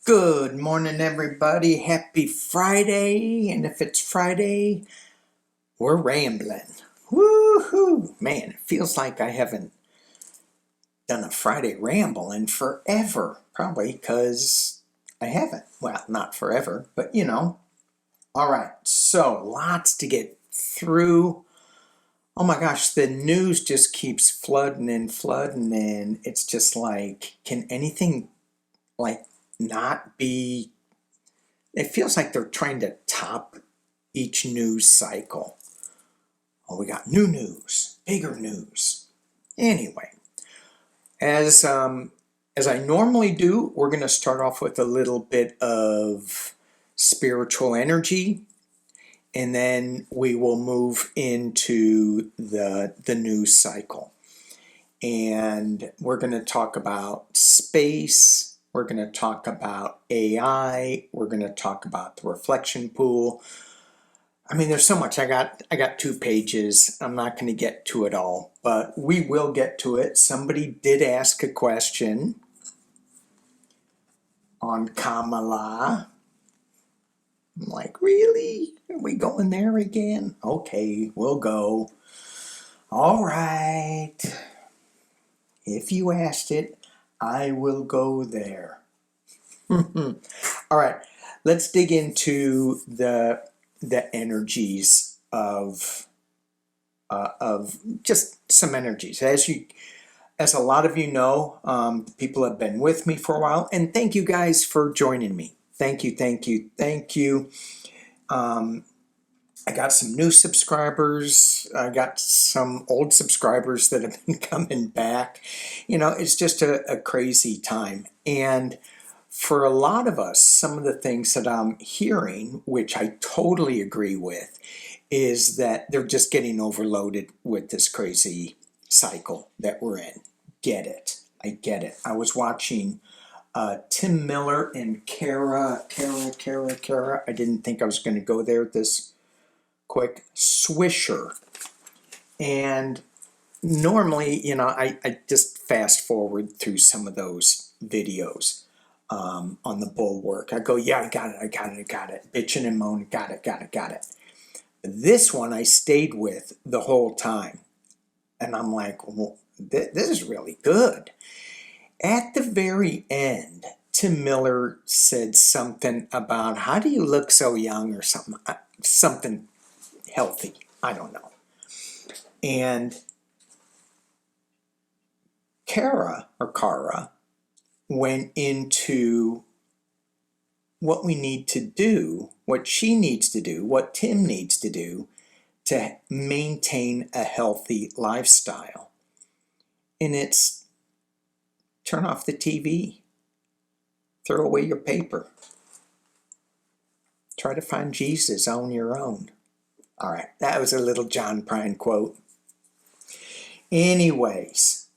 Good morning, everybody. Happy Friday. And if it's Friday, happy Friday. And if it's Friday, we're rambling. Woohoo! Man, it feels like I haven't done a Friday ramble in forever. Probably because I haven't. Well, not forever, but you know. All right, so lots to get through. Oh my gosh, the news just keeps flooding and flooding, and it's just like, can anything like not be? It feels like they're trying to top each news cycle. Oh, we got new news, bigger news. Anyway, as I normally do, we're going to start off with a little bit of spiritual energy, and then we will move into the news cycle. And we're going to talk about space. We're going to talk about AI. We're going to talk about the reflection pool. I mean, there's so much. I got 2 pages. I'm not going to get to it all, but we will get to it. Somebody did ask a question on Kamala. I'm like, really? Are we going there again? Okay, we'll go. All right. If you asked it, I will go there. All right, let's dig into the energies of just some energies. As a lot of you know, people have been with me for a while, and thank you guys for joining me. Thank you, thank you, thank you. I got some new subscribers. I got some old subscribers that have been coming back. You know, it's just a crazy time. And for a lot of us, some of the things that I'm hearing, which I totally agree with, is that they're just getting overloaded with this crazy cycle that we're in. Get it. I get it. I was watching Tim Miller and Kara. I didn't think I was going to go there this quick. Swisher. And normally, you know, I just fast forward through some of those videos on the bulwark. I go, yeah, I got it. Bitching and moaning, got it. This one I stayed with the whole time. And I'm like, well, this is really good. At the very end, Tim Miller said something about, how do you look so young, or something healthy. I don't know. And Kara went into what we need to do, what she needs to do, what Tim needs to do to maintain a healthy lifestyle. And it's turn off the TV, throw away your paper, try to find Jesus on your own. All right, that was a little John Prine quote. Anyways,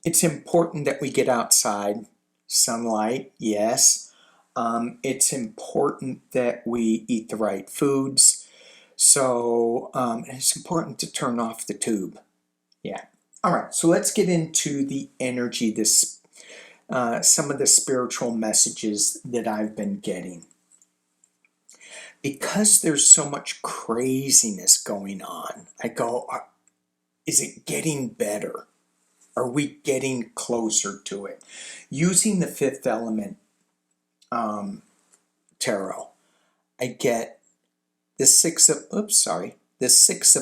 it's important that we get outside. Sunlight, yes. It's important that we eat the right foods. So it's important to turn off the tube. Yeah. All right, so let's get into the energy, some of the spiritual messages that I've been getting. Because there's so much craziness going on, I go, is it getting better? Are we getting closer to it? Using the fifth element tarot, I get the six of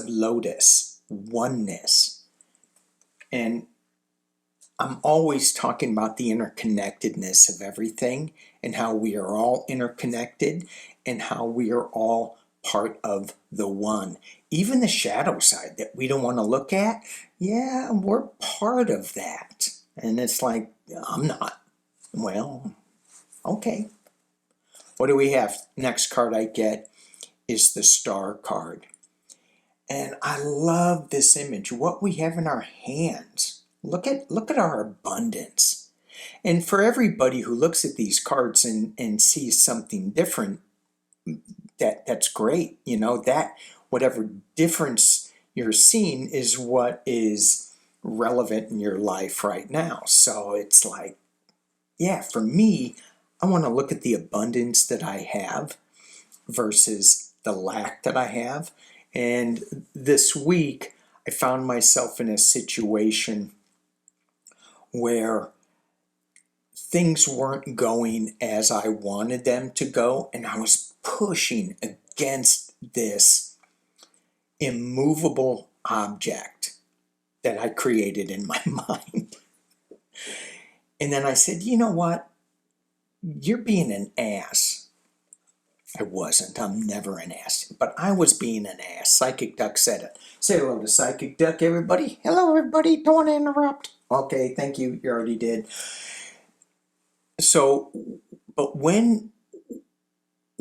lotus, oneness. And I'm always talking about the interconnectedness of everything, and how we are all interconnected, and how we are all part of the one. Even the shadow side that we don't want to look at, yeah, we're part of that. And it's like, I'm not. Well, okay. What do we have? Next card I get is the Star card. And I love this image. What we have in our hands. Look at our abundance. And for everybody who looks at these cards and sees something different, that's great. You know, that whatever difference you're seeing is what is relevant in your life right now. So it's like, yeah, for me, I want to look at the abundance that I have versus the lack that I have. And this week, I found myself in a situation where things weren't going as I wanted them to go, and I was pushing against this immovable object that I created in my mind. And then I said, you know what? You're being an ass. I wasn't. I'm never an ass. But I was being an ass. Psychic Duck said it. Say hello to Psychic Duck, everybody. Hello, everybody. Don't want to interrupt. Okay, thank you. You already did. So, but when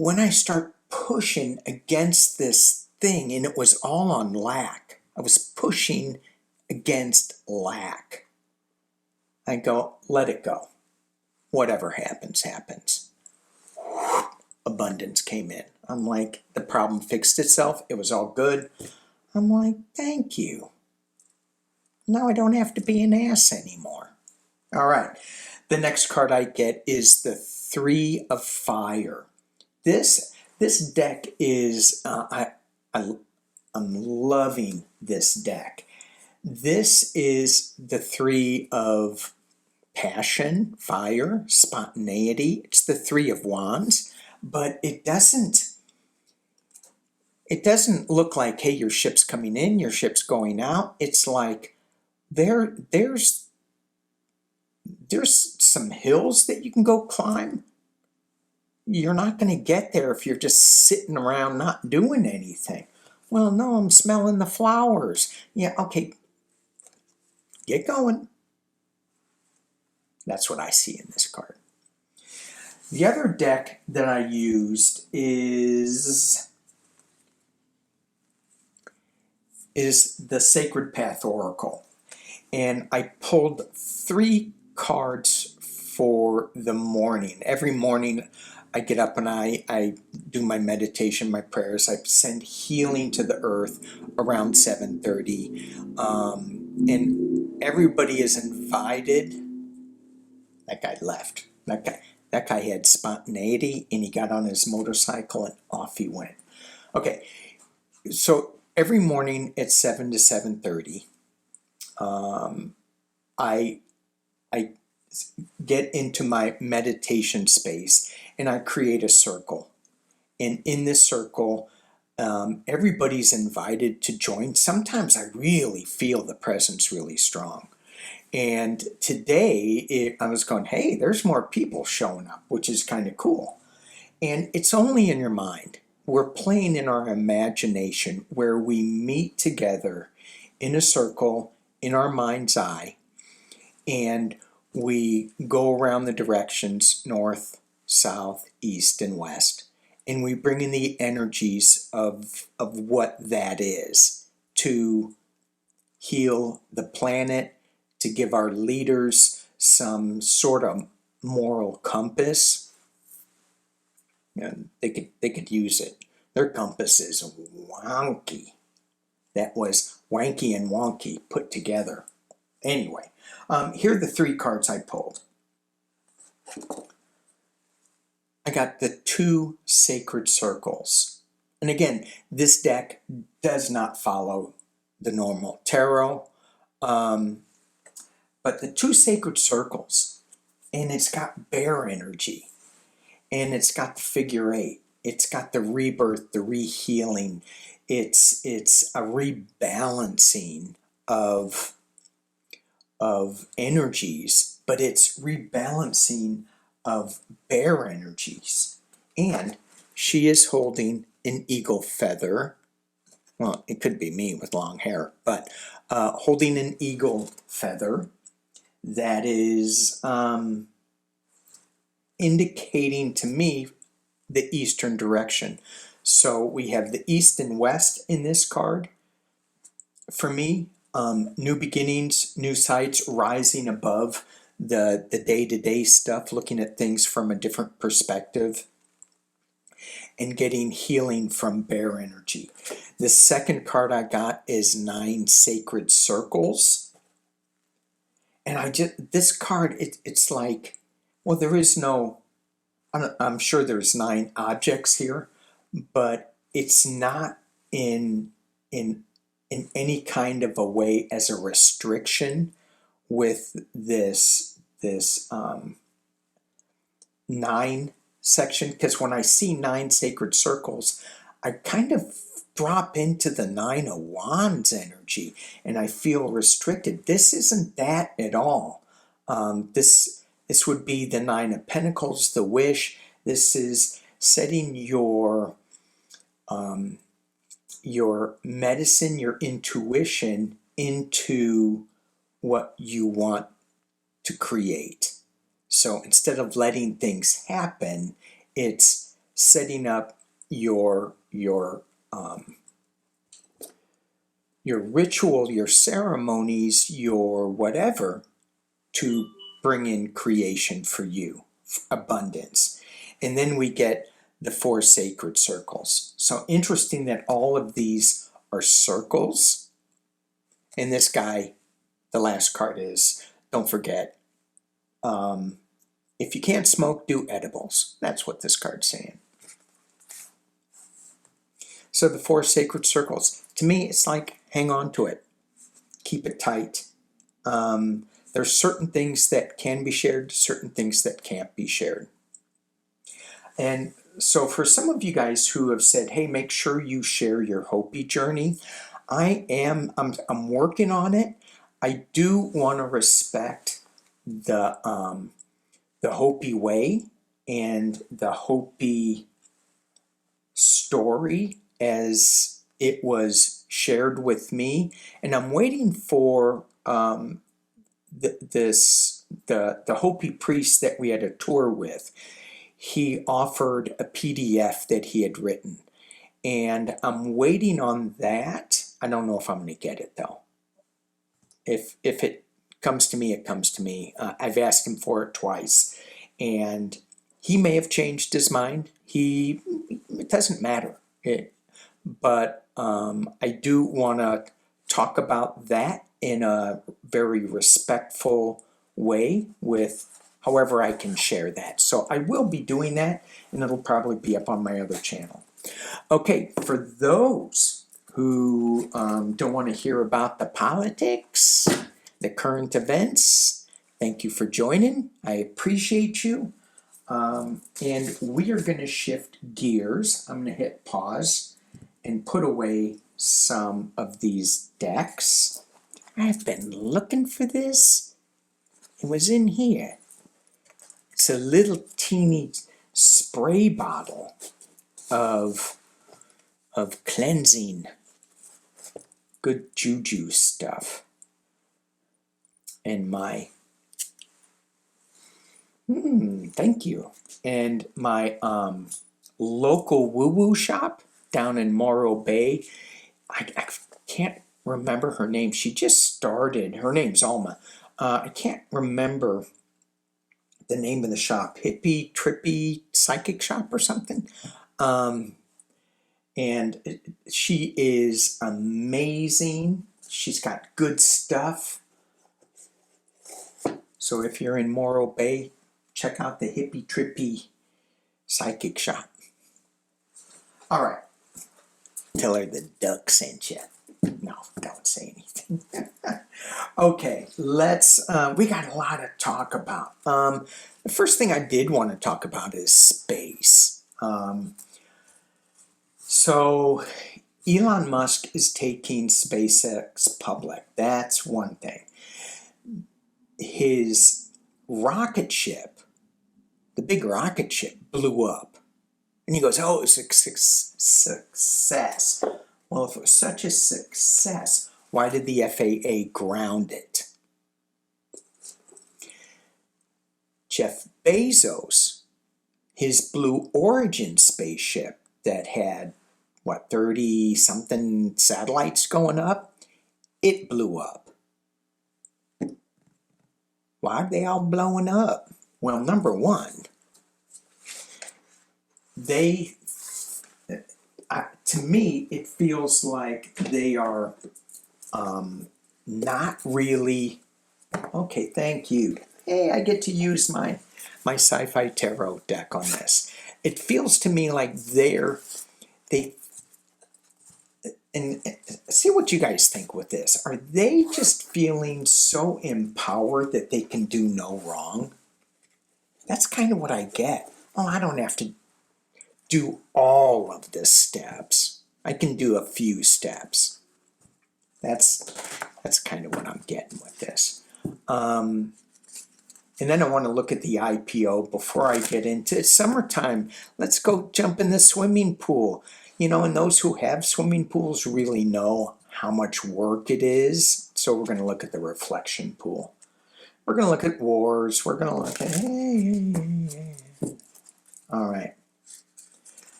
I start pushing against this thing, and it was all on lack, I was pushing against lack. I go, let it go. Whatever happens, happens. Abundance came in. I'm like, the problem fixed itself. It was all good. I'm like, thank you. Now I don't have to be an ass anymore. All right. The next card I get is the Three of Fire. This deck is, I'm loving this deck. This is the Three of Passion, Fire, Spontaneity. It's the Three of Wands, but it doesn't look like, hey, your ship's coming in, your ship's going out. It's like there's some hills that you can go climb. You're not going to get there if you're just sitting around not doing anything. Well, no, I'm smelling the flowers. Yeah, okay. Get going. That's what I see in this card. The other deck that I used is the Sacred Path Oracle. And I pulled 3 cards for the morning. Every morning I get up and I do my meditation, my prayers. I send healing to the earth around 7:30. And everybody is invited. That guy left. That guy had spontaneity, and he got on his motorcycle and off he went. Okay, so every morning at 7 to 7:30, I get into my meditation space and I create a circle. And in this circle, everybody's invited to join. Sometimes I really feel the presence really strong. And today I was going, hey, there's more people showing up, which is kind of cool. And it's only in your mind. We're playing in our imagination where we meet together in a circle in our mind's eye, and we go around the directions north, south, east, and west, and we bring in the energies of what that is to heal the planet, to give our leaders some sort of moral compass. And they could use it. Their compass is wonky. That was wanky and wonky put together. Anyway, here are the 3 cards I pulled. I got the 2 sacred circles. And again, this deck does not follow the normal tarot. But the 2 sacred circles, and it's got bear energy, and it's got the figure 8. It's got the rebirth, the rehealing. It's a rebalancing of energies, but it's rebalancing of bear energies. And she is holding an eagle feather. Well, it could be me with long hair, but holding an eagle feather that is indicating to me the eastern direction. So we have the east and west in this card. For me, new beginnings, new sights, rising above the day-to-day stuff, looking at things from a different perspective, and getting healing from bear energy. The second card I got is 9 sacred circles. And this card, it's like, well, there is no I'm sure there's 9 objects here, but it's not in in in any kind of a way as a restriction with this 9 section, because when I see 9 sacred circles, I kind of drop into the 9 of Wands energy and I feel restricted. This isn't that at all. This would be the 9 of Pentacles, the wish. This is setting your medicine, your intuition into what you want to create. So instead of letting things happen, it's setting up your ritual, your ceremonies, your whatever, to bring in creation for you, abundance. And then we get the 4 sacred circles. So interesting that all of these are circles. And this guy, the last card is, don't forget, if you can't smoke, do edibles. That's what this card's saying. So the 4 sacred circles, to me, it's like, hang on to it. Keep it tight. There's certain things that can be shared, certain things that can't be shared. And so for some of you guys who have said, hey, make sure you share your Hopi journey, I'm working on it. I do want to respect the Hopi way and the Hopi story as it was shared with me, and I'm waiting for the Hopi priest that we had a tour with. He offered a PDF that he had written, and I'm waiting on that. I don't know if I'm going to get it though. If it comes to me, it comes to me. I've asked him for it twice, and he may have changed his mind. It doesn't matter. But I do want to talk about that in a very respectful way with however I can share that. So I will be doing that, and it'll probably be up on my other channel. Okay, for those who don't want to hear about the politics, the current events, thank you for joining. I appreciate you. And we are going to shift gears. I'm going to hit pause and put away some of these decks. I've been looking for this. It was in here. It's a little teeny spray bottle of cleansing, good juju stuff. And my thank you. And my local woo-woo shop down in Morro Bay, I can't remember her name. She just started. Her name's Alma. I can't remember the name of the shop. Hippie, Trippy Psychic Shop or something. And she is amazing. She's got good stuff. So if you're in Morro Bay, check out the Hippie Trippy Psychic Shop. All right. Tell her the duck sent you. No, don't say anything. Okay, let's, we got a lot to talk about. The first thing I did want to talk about is space. So Elon Musk is taking SpaceX public. That's one thing. His rocket ship, the big rocket ship, blew up. And he goes, oh, it's a success. Well, if it was such a success, why did the FAA ground it? Jeff Bezos, his Blue Origin spaceship that had, 30-something satellites going up, it blew up. Why are they all blowing up? Well, number one, to me, it feels like they are not really, okay, thank you. Hey, I get to use my my sci-fi tarot deck on this. It feels to me like they and see what you guys think with this. Are they just feeling so empowered that they can do no wrong? That's kind of what I get. Oh, I don't have to do all of the steps. I can do a few steps. That's kind of what I'm getting with this. And then I want to look at the IPO before I get into summertime. Let's go jump in the swimming pool. You know, and those who have swimming pools really know how much work it is. So we're going to look at the reflection pool. We're going to look at wars. We're going to look at... All right.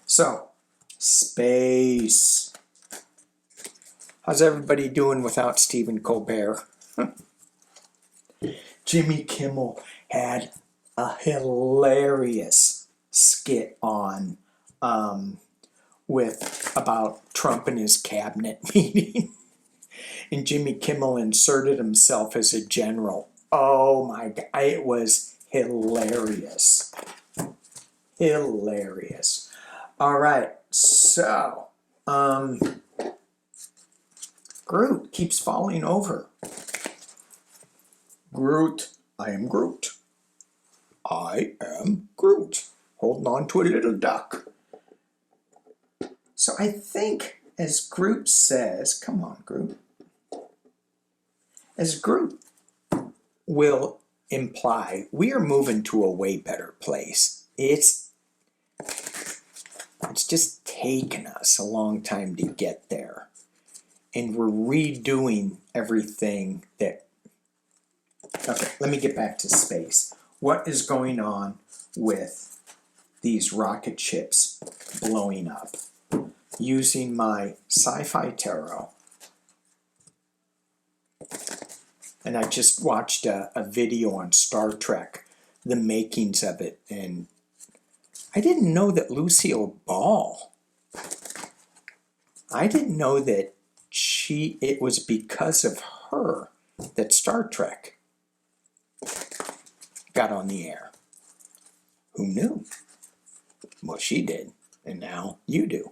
So, space. How's everybody doing without Stephen Colbert? Jimmy Kimmel had a hilarious skit on with about Trump and his cabinet meeting. And Jimmy Kimmel inserted himself as a general. Oh my God, it was hilarious. Hilarious. All right, so Groot keeps falling over. Groot, I am Groot. I am Groot. Holding on to a little duck. So I think, as Groot says, come on, Groot. As Groot will imply, we are moving to a way better place. It's just taken us a long time to get there. And we're redoing everything that... Okay, let me get back to space. What is going on with these rocket ships blowing up? Using my sci-fi tarot. And I just watched a video on Star Trek, the makings of it, and I didn't know that Lucille Ball, I didn't know that it was because of her that Star Trek got on the air. Who knew? Well, she did, and now you do.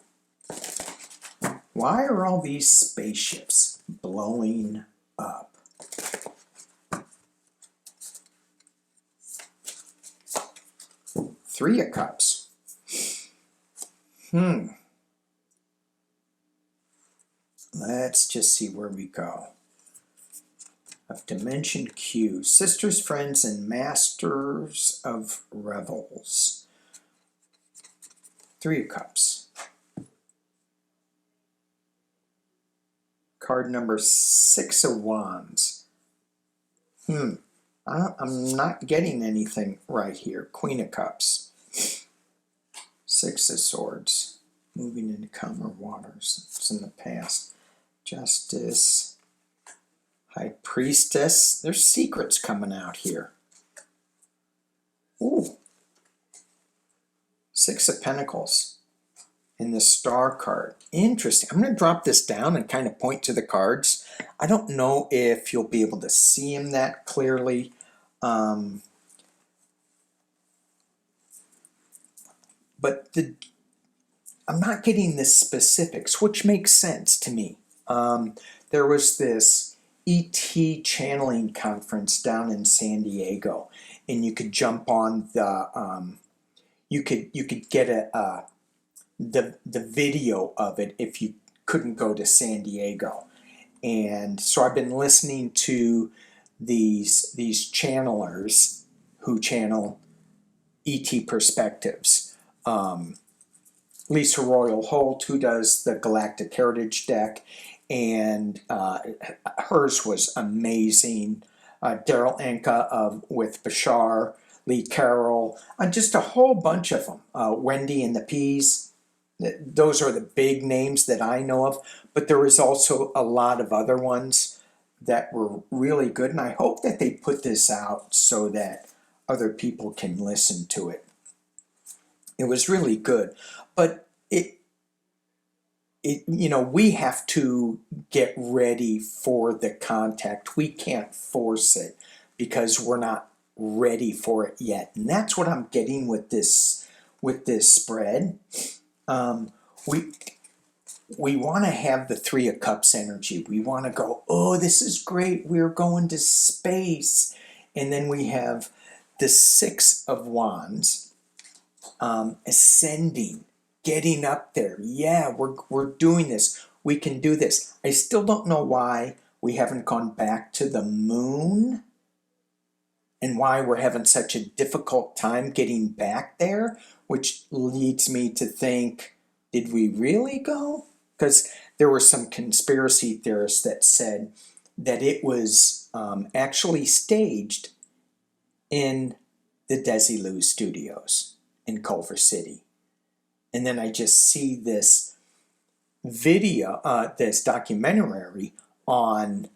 Why are all these spaceships blowing up? Three of Cups. Let's just see where we go. Of Dimension Q. Sisters, Friends, and Masters of Revels. Three of Cups. Card number 6 of Wands. I'm not getting anything right here. Queen of Cups. 6 of Swords. Moving into calmer waters. It's in the past. Justice. High Priestess. There's secrets coming out here. Ooh. 6 of Pentacles. And the Star card. Interesting. I'm going to drop this down and kind of point to the cards. I don't know if you'll be able to see them that clearly. But I'm not getting the specifics, which makes sense to me. There was this ET channeling conference down in San Diego, and you could jump on the you could get the video of it if you couldn't go to San Diego. And so I've been listening to these channelers who channel ET perspectives. Lisa Royal Holt, who does the Galactic Heritage deck, and hers was amazing. Daryl Anka with Bashar, Lee Carroll, just a whole bunch of them. Wendy and the Peas. Those are the big names that I know of, but there was also a lot of other ones that were really good, and I hope that they put this out so that other people can listen to it. It was really good, but we have to get ready for the contact. We can't force it because we're not ready for it yet. And that's what I'm getting with this spread. We want to have the Three of Cups energy. We want to go, oh, this is great. We're going to space. And then we have the Six of Wands, ascending, getting up there. Yeah, we're doing this. We can do this. I still don't know why we haven't gone back to the moon and why we're having such a difficult time getting back there, which leads me to think, did we really go? Because there were some conspiracy theorists that said that it was actually staged in the Desilu studios in Culver City. And then I just see this video, this documentary on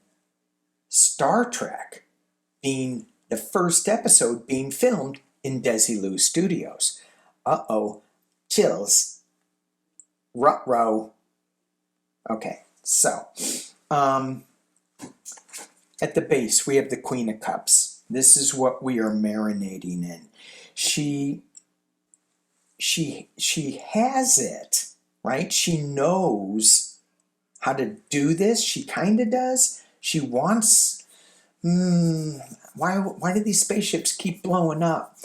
Star Trek being the first episode being filmed in Desilu studios. Uh-oh, chills. Ruh-roh. Okay, so at the base we have the Queen of Cups. This is what we are marinating in. She has it, right? She knows how to do this. She kind of does. She wants. Why do these spaceships keep blowing up?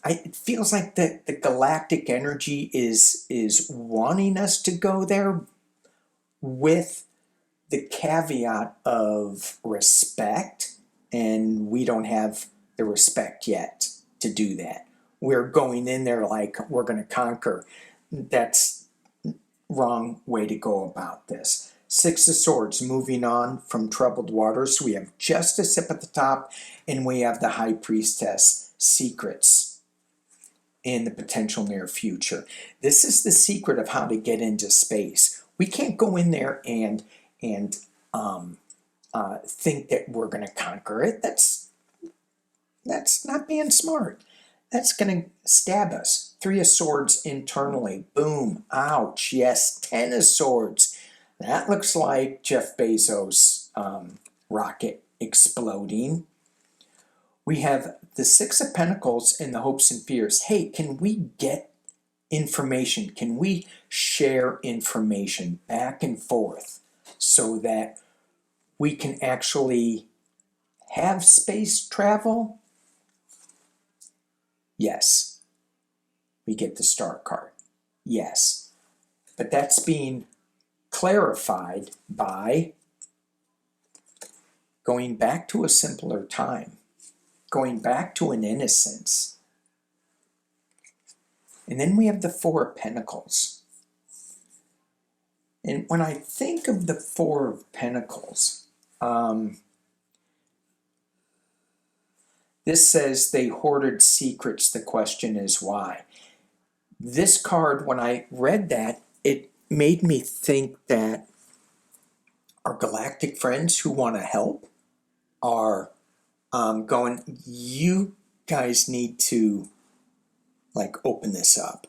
It feels like the galactic energy is wanting us to go there, with the caveat of respect, and we don't have the respect yet to do that. We're going in there like we're going to conquer. That's wrong way to go about this. Six of Swords, moving on from troubled waters. We have Justice up at the top, and we have the High Priestess, secrets in the potential near future. This is the secret of how to get into space. We can't go in there and think that we're going to conquer it. That's not being smart. That's going to stab us. Three of Swords internally. Boom. Ouch. Yes. Ten of Swords. That looks like Jeff Bezos' rocket exploding. We have the Six of Pentacles and the hopes and fears. Hey, can we get information? Can we share information back and forth so that we can actually have space travel? Yes. We get the Star card. Yes. But that's being clarified by going back to a simpler time, going back to an innocence. And then we have the Four of Pentacles. And when I think of the Four of Pentacles, this says they hoarded secrets. The question is why. This card, when I read that, it made me think that our galactic friends who want to help are going, you guys need to open this up.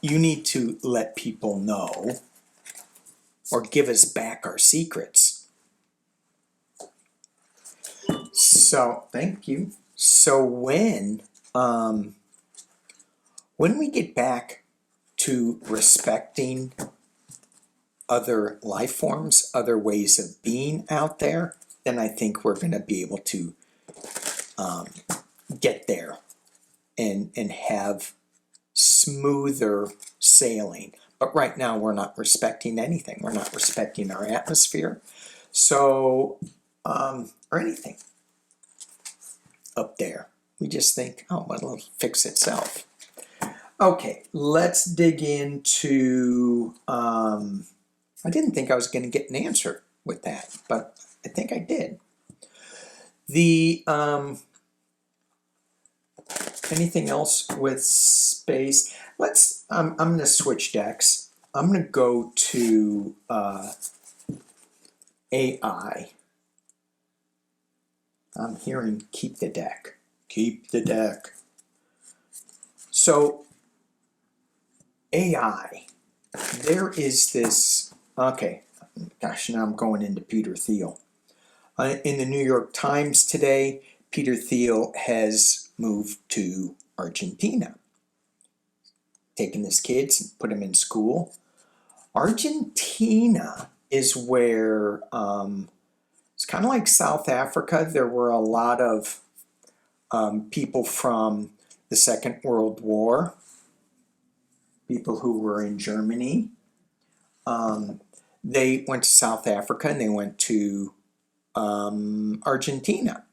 You need to let people know or give us back our secrets. So, thank you. So when we get back to respecting other life forms, other ways of being out there, then I think we're going to be able to get there and have smoother sailing. But right now we're not respecting anything. We're not respecting our atmosphere, so or anything up there. We just think, oh, well, it'll fix itself. Okay, let's dig into, I didn't think I was going to get an answer with that, but I think I did. The, anything else with space? Let's, I'm going to switch decks. I'm going to go to AI. I'm hearing keep the deck. Keep the deck. So, AI, there is this, okay, gosh, now I'm going into Peter Thiel. In the New York Times today, Peter Thiel has moved to Argentina, taken his kids and put them in school. Argentina is where it's kind of like South Africa. There were a lot of people from the Second World War, people who were in Germany. They went to South Africa and they went to Argentina.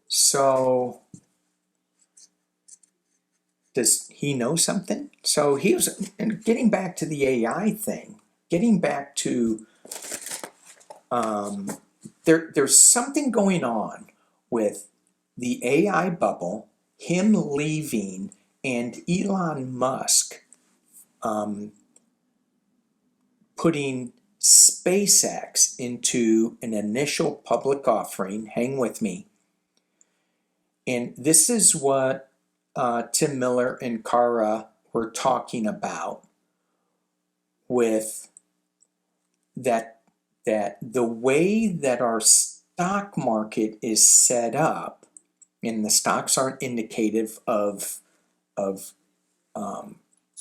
So, does he know something? So he was, and getting back to the AI thing, getting back to, there's something going on with the AI bubble, him leaving, and Elon Musk putting SpaceX into an initial public offering. Hang with me. And this is what Tim Miller and Kara were talking about with that the way that our stock market is set up, and the stocks aren't indicative of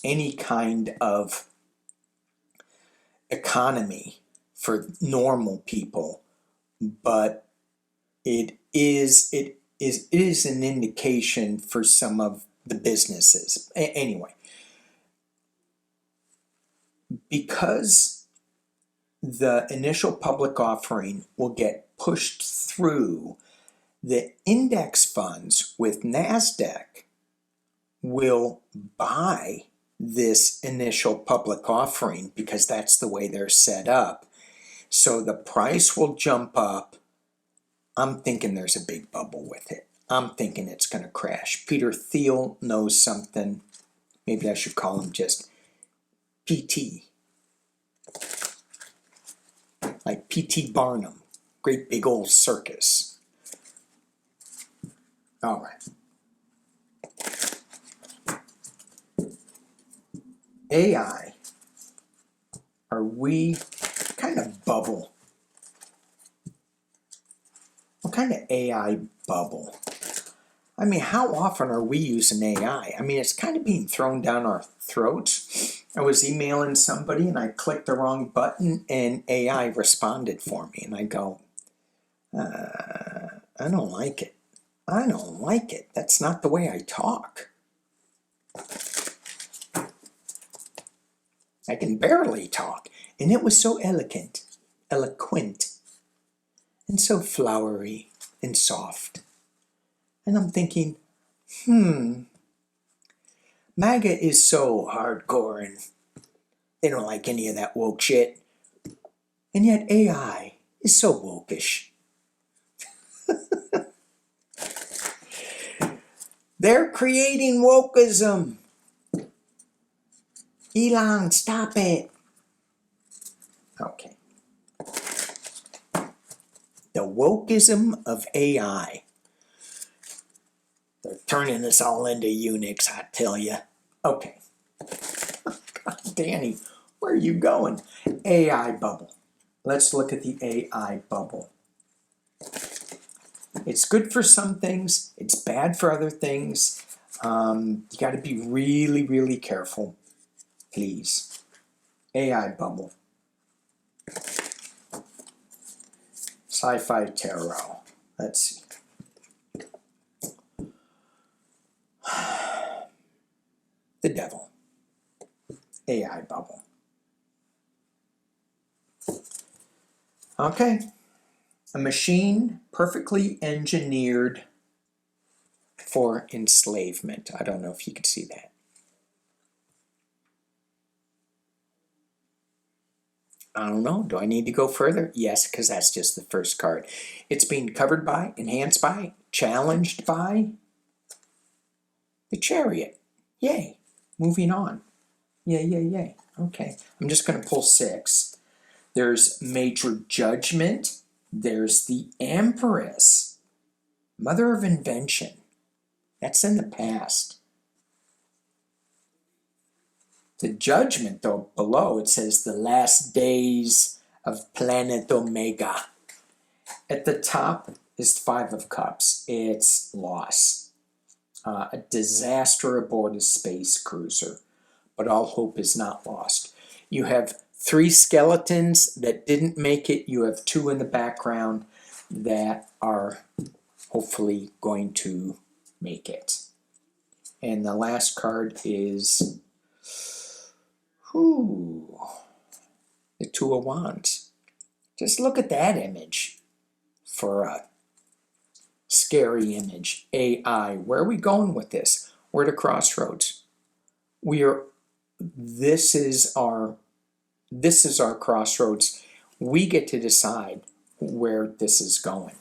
any kind of economy for normal people, but it is an indication for some of the businesses. Anyway, because the initial public offering will get pushed through, the index funds with NASDAQ will buy this initial public offering because that's the way they're set up. So the price will jump up. I'm thinking there's a big bubble with it. I'm thinking it's going to crash. Peter Thiel knows something. Maybe I should call him just PT. Like P.T. Barnum. Great big old circus. All right. AI, are we kind of bubble? What kind of AI bubble? I mean, how often are we using AI? I mean, it's kind of being thrown down our throats. I was emailing somebody and I clicked the wrong button and AI responded for me. And I go, I don't like it. I don't like it. That's not the way I talk. I can barely talk. And it was so eloquent, and so flowery and soft. And I'm thinking, MAGA is so hardcore and they don't like any of that woke shit. And yet AI is so wokish. They're creating wokeism. Elon, stop it. Okay. The wokeism of AI. They're turning us all into eunuchs, I tell you. Okay. God, Danny, where are you going? AI bubble. Let's look at the AI bubble. It's good for some things. It's bad for other things. You got to be really, really careful. Please. AI bubble. Sci-fi tarot. Let's see. The devil. AI bubble. Okay. A machine perfectly engineered for enslavement. I don't know if you could see that. I don't know. Do I need to go further? Yes, because that's just the first card. It's being covered by, enhanced by, challenged by the Chariot. Yay. Moving on. Yay, yay, yay. Okay. I'm just going to pull 6. There's Major Judgment. There's the Empress. Mother of Invention. That's in the past. the judgment, though, below, it says the last days of planet Omega. At the top is 5 of Cups. It's loss. A disaster aboard a space cruiser. But all hope is not lost. You have 3 skeletons that didn't make it. You have 2 in the background that are hopefully going to make it. And the last card is the 2 of Wands. Just look at that image for a scary image. AI. Where are we going with this? We're at a crossroads. This is our crossroads. We get to decide where this is going.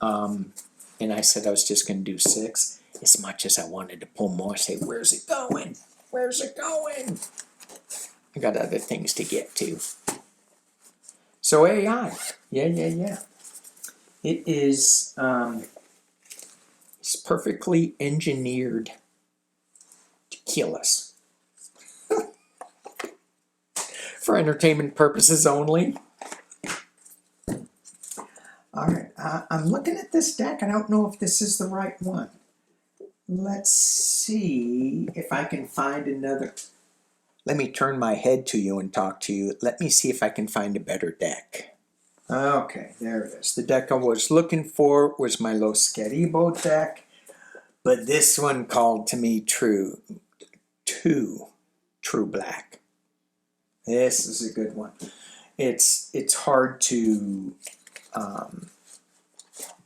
And I said I was just going to do 6, as much as I wanted to pull more. Say, where's it going? Where's it going? I got other things to get to. So AI, yeah. It is it's perfectly engineered to kill us. For entertainment purposes only. All right, I'm looking at this deck. I don't know if this is the right one. Let's see if I can find another. Let me turn my head to you and talk to you. Let me see if I can find a better deck. Okay, there it is. The deck I was looking for was my Los Queribo deck, but this one called to me true black. This is a good one. It's hard to,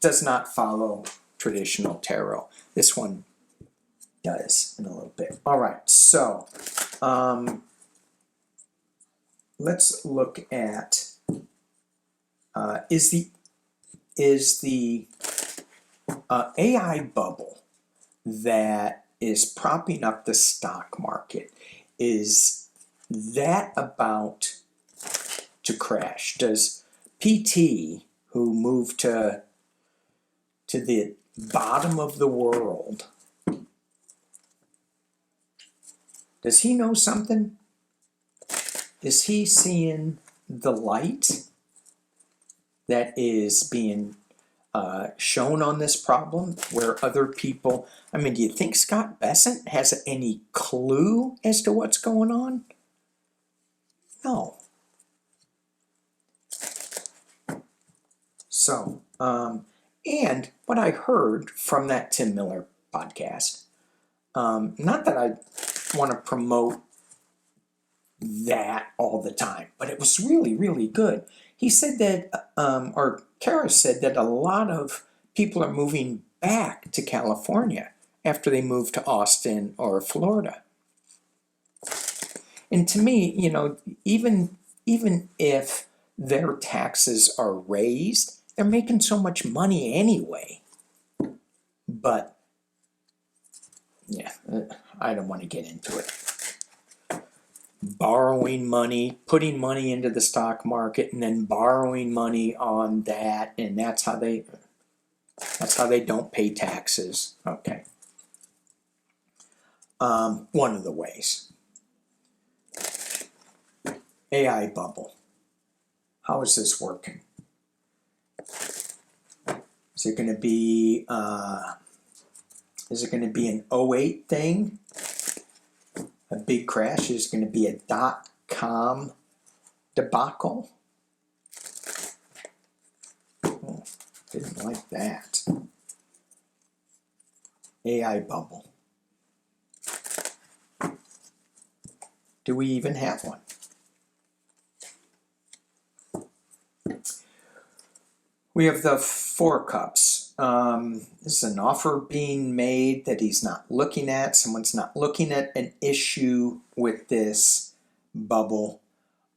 does not follow traditional tarot. This one does in a little bit. All right, so let's look at is the AI bubble that is propping up the stock market, is that about to crash? Does PT, who moved to the bottom of the world, does he know something? Is he seeing the light that is being shown on this problem where other people, I mean, do you think Scott Bessent has any clue as to what's going on? No. So, and what I heard from that Tim Miller podcast, not that I want to promote that all the time, but it was really, really good. He said that, or Kara said that a lot of people are moving back to California after they move to Austin or Florida. And to me, you know, even if their taxes are raised, they're making so much money anyway. But, yeah, I don't want to get into it. Borrowing money, putting money into the stock market, and then borrowing money on that, and that's how they don't pay taxes. Okay. One of the ways. AI bubble. How is this working? Is it going to be an '08 thing? A big crash? Is going to be a .com debacle? Oh, didn't like that. AI bubble. Do we even have one? We have the 4 cups. This is an offer being made that he's not looking at. Someone's not looking at an issue with this bubble.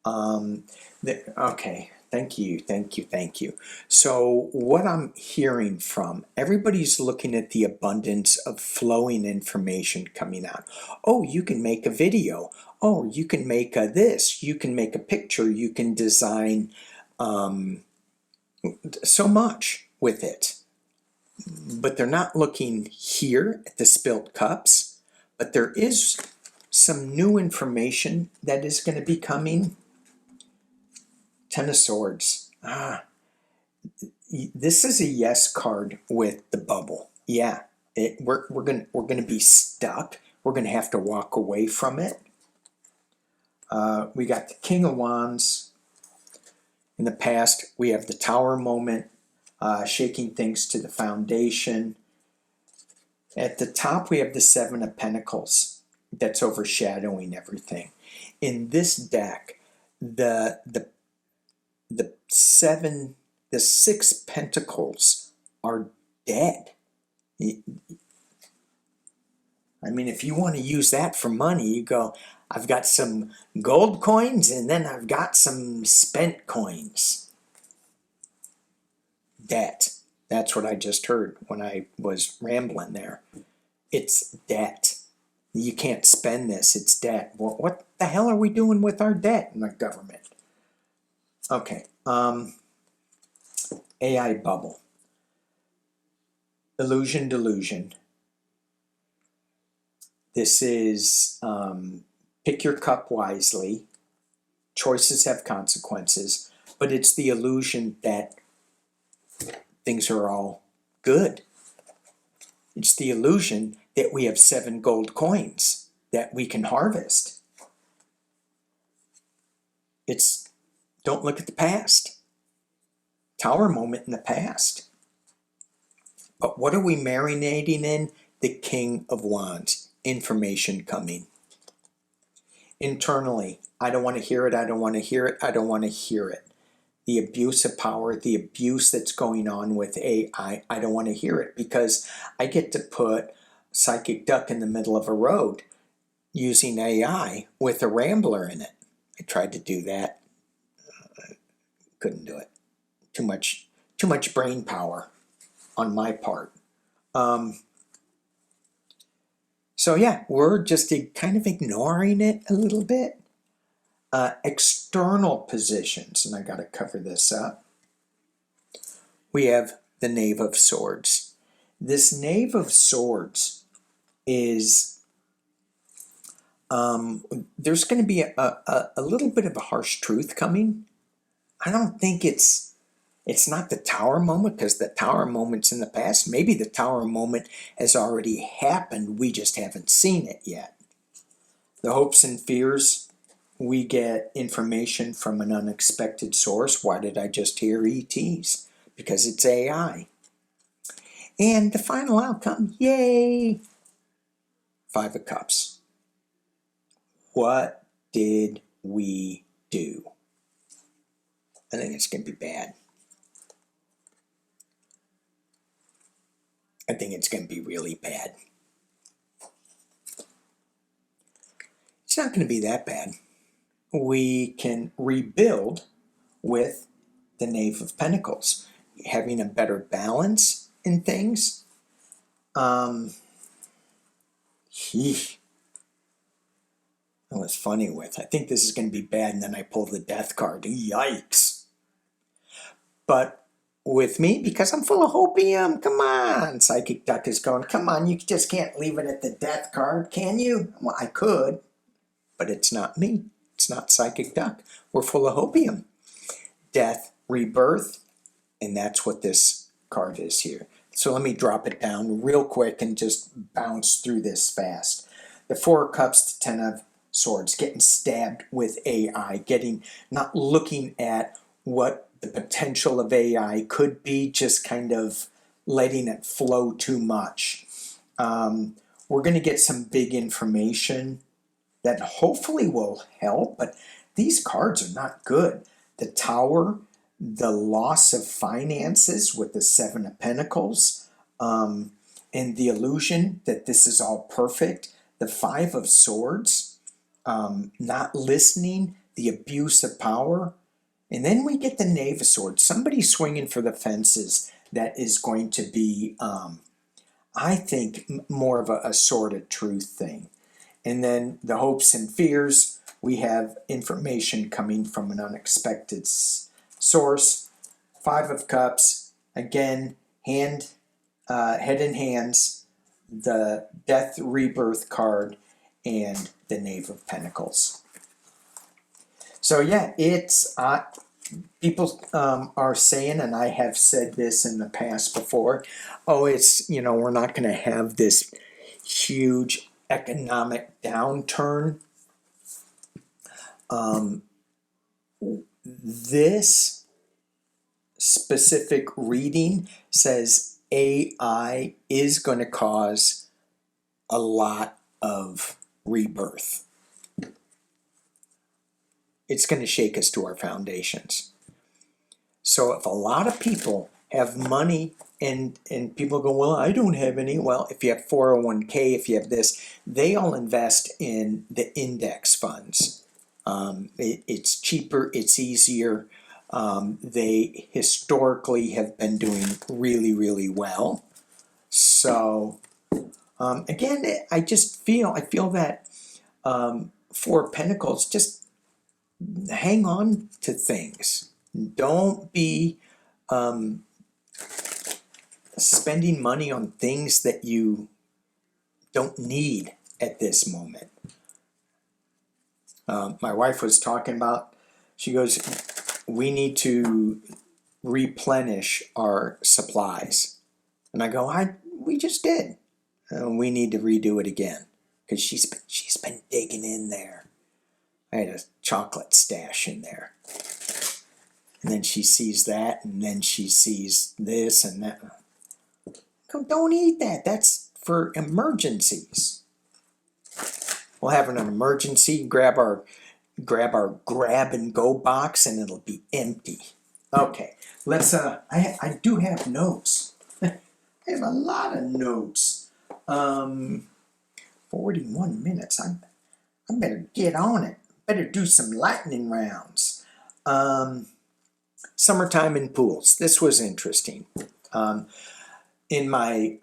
Okay, thank you. So what I'm hearing from, everybody's looking at the abundance of flowing information coming out. Oh, you can make a video. Oh, you can make this. You can make a picture. You can design so much with it. But they're not looking here at the spilt cups, but there is some new information that is going to be coming. Ten of Swords. This is a yes card with the bubble. Yeah, we're gonna be stuck. We're gonna have to walk away from it. We got the King of Wands. In the past, we have the Tower moment, shaking things to the foundation. At the top, we have the Seven of Pentacles that's overshadowing everything. In this deck, the six pentacles are dead. I mean, if you want to use that for money, you go, I've got some gold coins and then I've got some spent coins. Debt. That's what I just heard when I was rambling there. It's debt. You can't spend this. It's debt. Well, what the hell are we doing with our debt in the government? Okay. AI bubble. Illusion, delusion. This is pick your cup wisely. Choices have consequences, but it's the illusion that things are all good. It's the illusion that we have 7 gold coins that we can harvest. It's don't look at the past. Tower moment in the past. But what are we marinating in? The King of Wands. Information coming. Internally, I don't want to hear it, I don't want to hear it, I don't want to hear it. The abuse of power, the abuse that's going on with AI, I don't want to hear it because I get to put Psychic Duck in the middle of a road using AI with a rambler in it. I tried to do that. Couldn't do it. Too much brain power on my part. So yeah, we're just kind of ignoring it a little bit. External positions, and I got to cover this up. We have the Knave of Swords. This Knave of Swords is, there's going to be a little bit of a harsh truth coming. I don't think it's not the Tower moment, because the Tower moment's in the past. Maybe the Tower moment has already happened. We just haven't seen it yet. The hopes and fears. We get information from an unexpected source. Why did I just hear ETs? Because it's AI. And the final outcome, yay! 5 of Cups. What did we do? I think it's going to be bad. I think it's going to be really bad. It's not going to be that bad. We can rebuild with the Knave of Pentacles, having a better balance in things. That was funny with, I think this is going to be bad, and then I pull the Death card. Yikes. But with me, because I'm full of hopium, come on, Psychic Duck is going, come on, you just can't leave it at the Death card, can you? Well, I could, but it's not me. It's not Psychic Duck. We're full of hopium. Death, rebirth, and that's what this card is here. So let me drop it down real quick and just bounce through this fast. The 4 of Cups to 10 of Swords, getting stabbed with AI, not looking at what the potential of AI could be, just kind of letting it flow too much. We're going to get some big information that hopefully will help, but these cards are not good. The Tower, the loss of finances with the 7 of Pentacles, and the illusion that this is all perfect. The 5 of Swords, not listening, the abuse of power. And then we get the Knave of Swords, somebody swinging for the fences that is going to be, I think, more of a sword of truth thing. And then the hopes and fears, we have information coming from an unexpected source. 5 of Cups, again, head and hands, the Death Rebirth card, and the Knave of Pentacles. So yeah, it's people are saying, and I have said this in the past before, oh, it's, we're not going to have this huge economic downturn. This specific reading says AI is going to cause a lot of rebirth. It's going to shake us to our foundations. So if a lot of people have money and people go, well, I don't have any. Well, if you have 401k, if you have this, they all invest in the index funds. It's cheaper, it's easier. They historically have been doing really, really well. So again, I feel that Four of Pentacles, just hang on to things. Don't be spending money on things that you don't need at this moment. My wife was talking about, she goes, we need to replenish our supplies. And I go, we just did. We need to redo it again. Because she's been digging in there. I had a chocolate stash in there. And then she sees that, and then she sees this and that. Don't eat that. That's for emergencies. We'll have an emergency, grab our grab and go box, and it'll be empty. Okay, let's I do have notes. I have a lot of notes. 41 minutes. I better get on it. Better do some lightning rounds. Summertime in pools. This was interesting. In my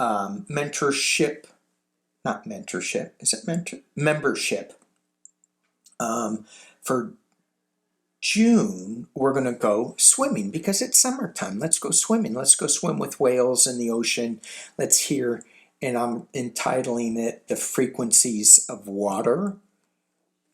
membership, for June, we're going to go swimming because it's summertime. Let's go swimming. Let's go swim with whales in the ocean. Let's hear, and I'm entitling it The Frequencies of Water,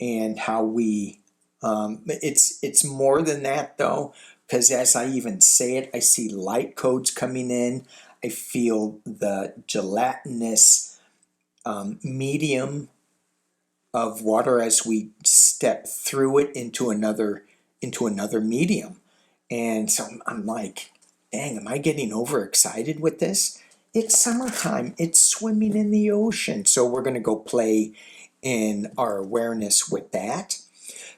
and how we, it's more than that though, because as I even say it, I see light codes coming in. I feel the gelatinous medium of water as we step through it into another medium. And so I'm like, dang, am I getting overexcited with this? It's summertime. It's swimming in the ocean. So we're going to go play in our awareness with that.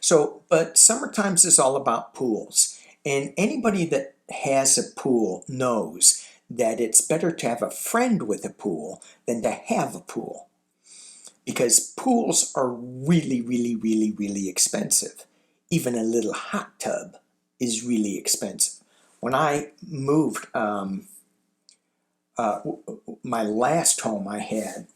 So, but summertimes is all about pools. And anybody that has a pool knows that it's better to have a friend with a pool than to have a pool. Because pools are really, really, really, really expensive. Even a little hot tub is really expensive. When I moved, my last home I had,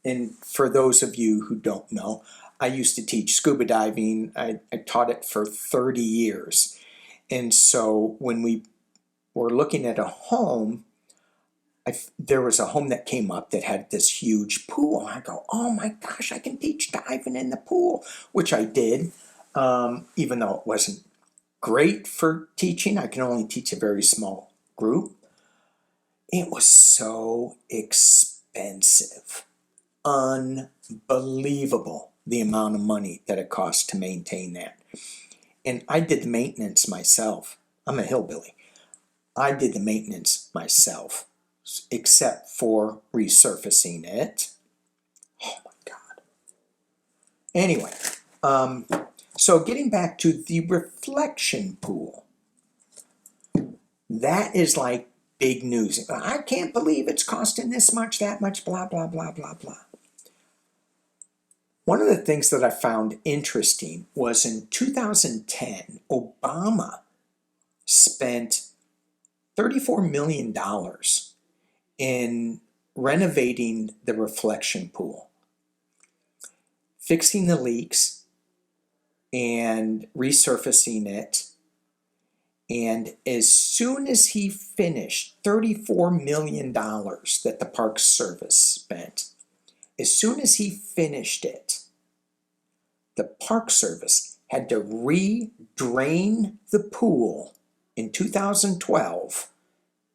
and for those of you who don't know, I used to teach scuba diving. I taught it for 30 years. And so when we were looking at a home, there was a home that came up that had this huge pool. I go, oh my gosh, I can teach diving in the pool, which I did, even though it wasn't great for teaching. I can only teach a very small group. It was so expensive. Unbelievable the amount of money that it costs to maintain that. And I did the maintenance myself. I'm a hillbilly. I did the maintenance myself, except for resurfacing it. Oh my God. Anyway, so getting back to the reflection pool, that is like big news. I can't believe it's costing this much, that much, blah, blah, blah, blah, blah. One of the things that I found interesting was in 2010, Obama spent $34 million in renovating the reflection pool, fixing the leaks and resurfacing it. And as soon as he finished, $34 million that the Park Service spent, as soon as he finished it, the Park Service had to re-drain the pool in 2012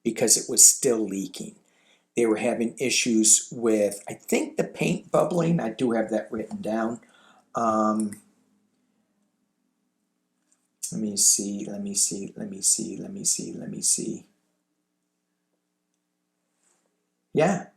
because it was still leaking. They were having issues with, I think, the paint bubbling. I do have that written down. Let me see. Yeah.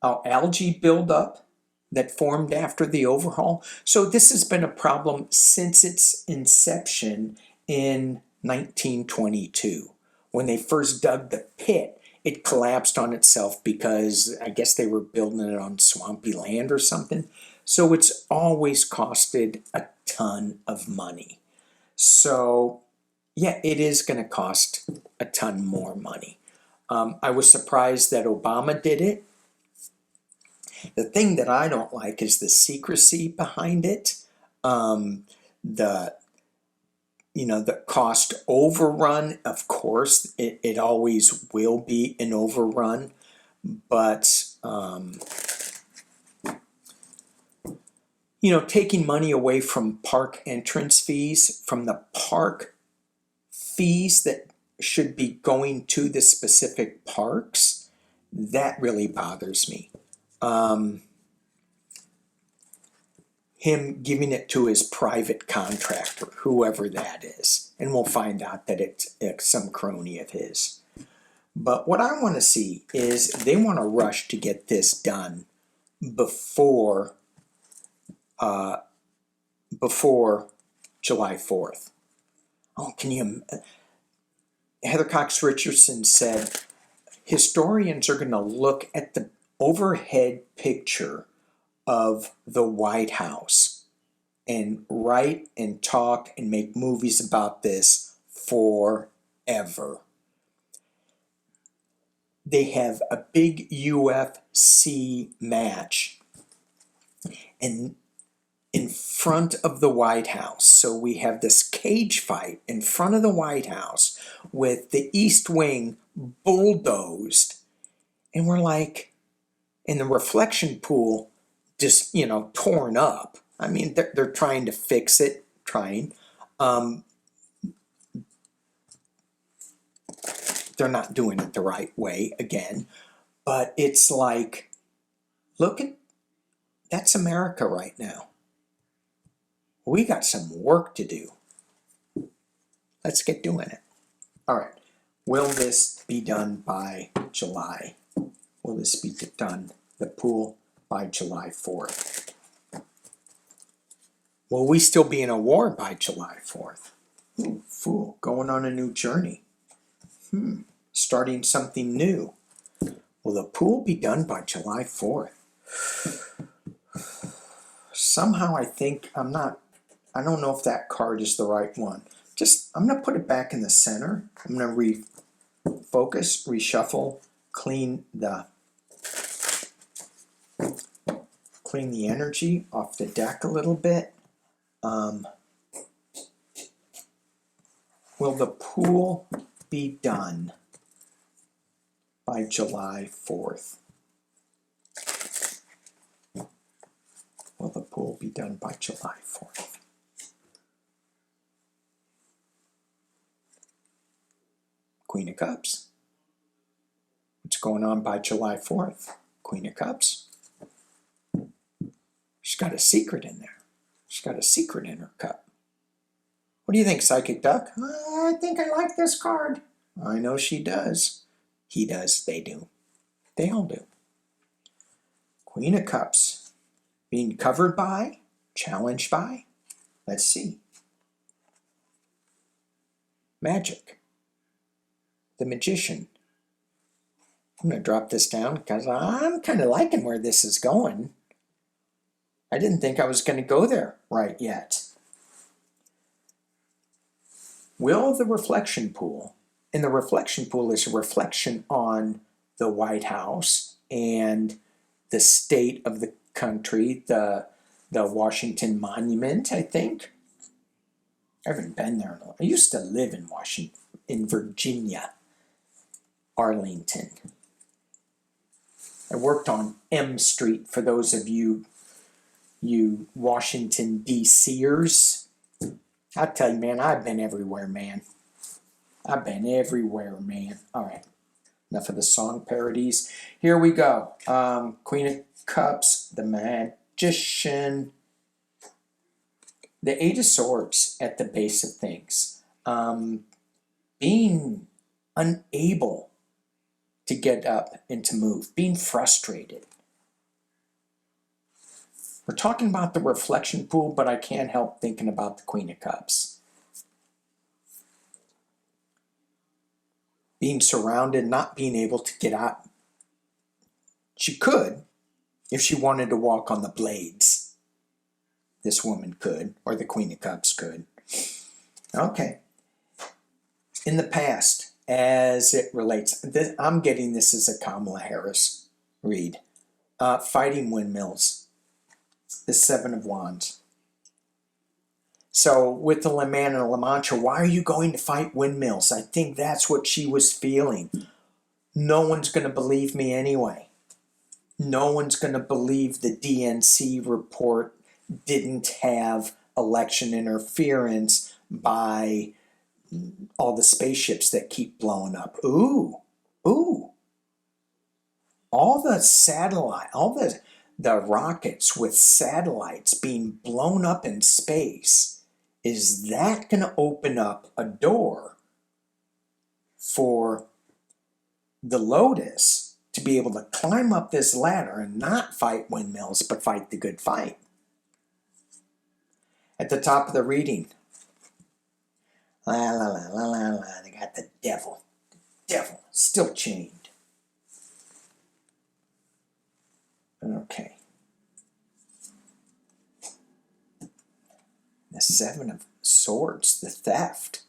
Algae buildup that formed after the overhaul. So this has been a problem since its inception in 1922. When they first dug the pit, it collapsed on itself because I guess they were building it on swampy land or something. So it's always costed a ton of money. So yeah, it is going to cost a ton more money. I was surprised that Obama did it. The thing that I don't like is the secrecy behind it. The cost overrun, of course, it always will be an overrun, but taking money away from park entrance fees, from the park fees that should be going to the specific parks, that really bothers me. Him giving it to his private contractor, whoever that is, and we'll find out that it's some crony of his. But what I want to see is they want to rush to get this done before July 4th. Oh, Heather Cox Richardson said historians are going to look at the overhead picture of the White House and write and talk and make movies about this forever. They have a big UFC match and in front of the White House. So we have this cage fight in front of the White House with the East Wing bulldozed. And we're like, in the reflection pool, just, torn up. I mean, they're trying to fix it, they're not doing it the right way again. But it's like, that's America right now. We got some work to do. Let's get doing it. All right. Will this be done by July? Will this be done, the pool, by July 4th? Will we still be in a war by July 4th? Ooh, fool, going on a new journey. Starting something new. Will the pool be done by July 4th? Somehow I think I don't know if that card is the right one. I'm going to put it back in the center. I'm going to refocus, reshuffle, clean the energy off the deck a little bit. Will the pool be done by July 4th? Will the pool be done by July 4th? Queen of Cups. What's going on by July 4th? Queen of Cups. She's got a secret in there. She's got a secret in her cup. What do you think, Psychic Duck? I think I like this card. I know she does. He does. They do. They all do. Queen of Cups. Being covered by, challenged by, let's see. Magic. The Magician. I'm going to drop this down because I'm kind of liking where this is going. I didn't think I was going to go there right yet. Will the reflection pool, and the reflection pool is a reflection on the White House and the state of the country, the Washington Monument, I think. I haven't been there. I used to live in Virginia, Arlington. I worked on M Street, for those of you you Washington, D.C.ers. I tell you, man, I've been everywhere, man. I've been everywhere, man. All right, enough of the song parodies. Here we go. Queen of Cups, the Magician, the Eight of Swords at the base of things. Being unable to get up and to move, being frustrated. We're talking about the reflection pool, but I can't help thinking about the Queen of Cups. Being surrounded, not being able to get out. She could, if she wanted to walk on the blades. This woman could, or the Queen of Cups could. Okay. In the past, as it relates, I'm getting this as a Kamala Harris read. Fighting windmills. The Seven of Wands. So with the La Man and La Mancha, why are you going to fight windmills? I think that's what she was feeling. No one's going to believe me anyway. No one's going to believe the DNC report didn't have election interference by all the spaceships that keep blowing up. Ooh. All the satellite, all the rockets with satellites being blown up in space, is that going to open up a door for the Lotus to be able to climb up this ladder and not fight windmills, but fight the good fight? At the top of the reading, la la la la la la, they got the devil. The devil, still chained. Okay. The Seven of Swords, the theft.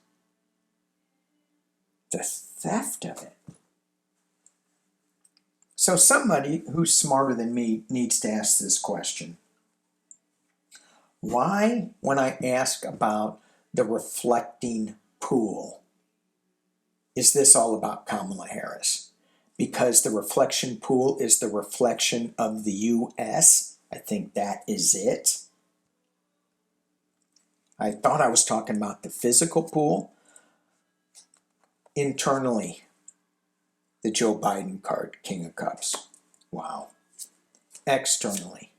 The theft of it. So somebody who's smarter than me needs to ask this question. Why, when I ask about the reflecting pool, is this all about Kamala Harris? Because the reflection pool is the reflection of the U.S.? I think that is it. I thought I was talking about the physical pool. Internally, the Joe Biden card, King of Cups. Wow. Externally,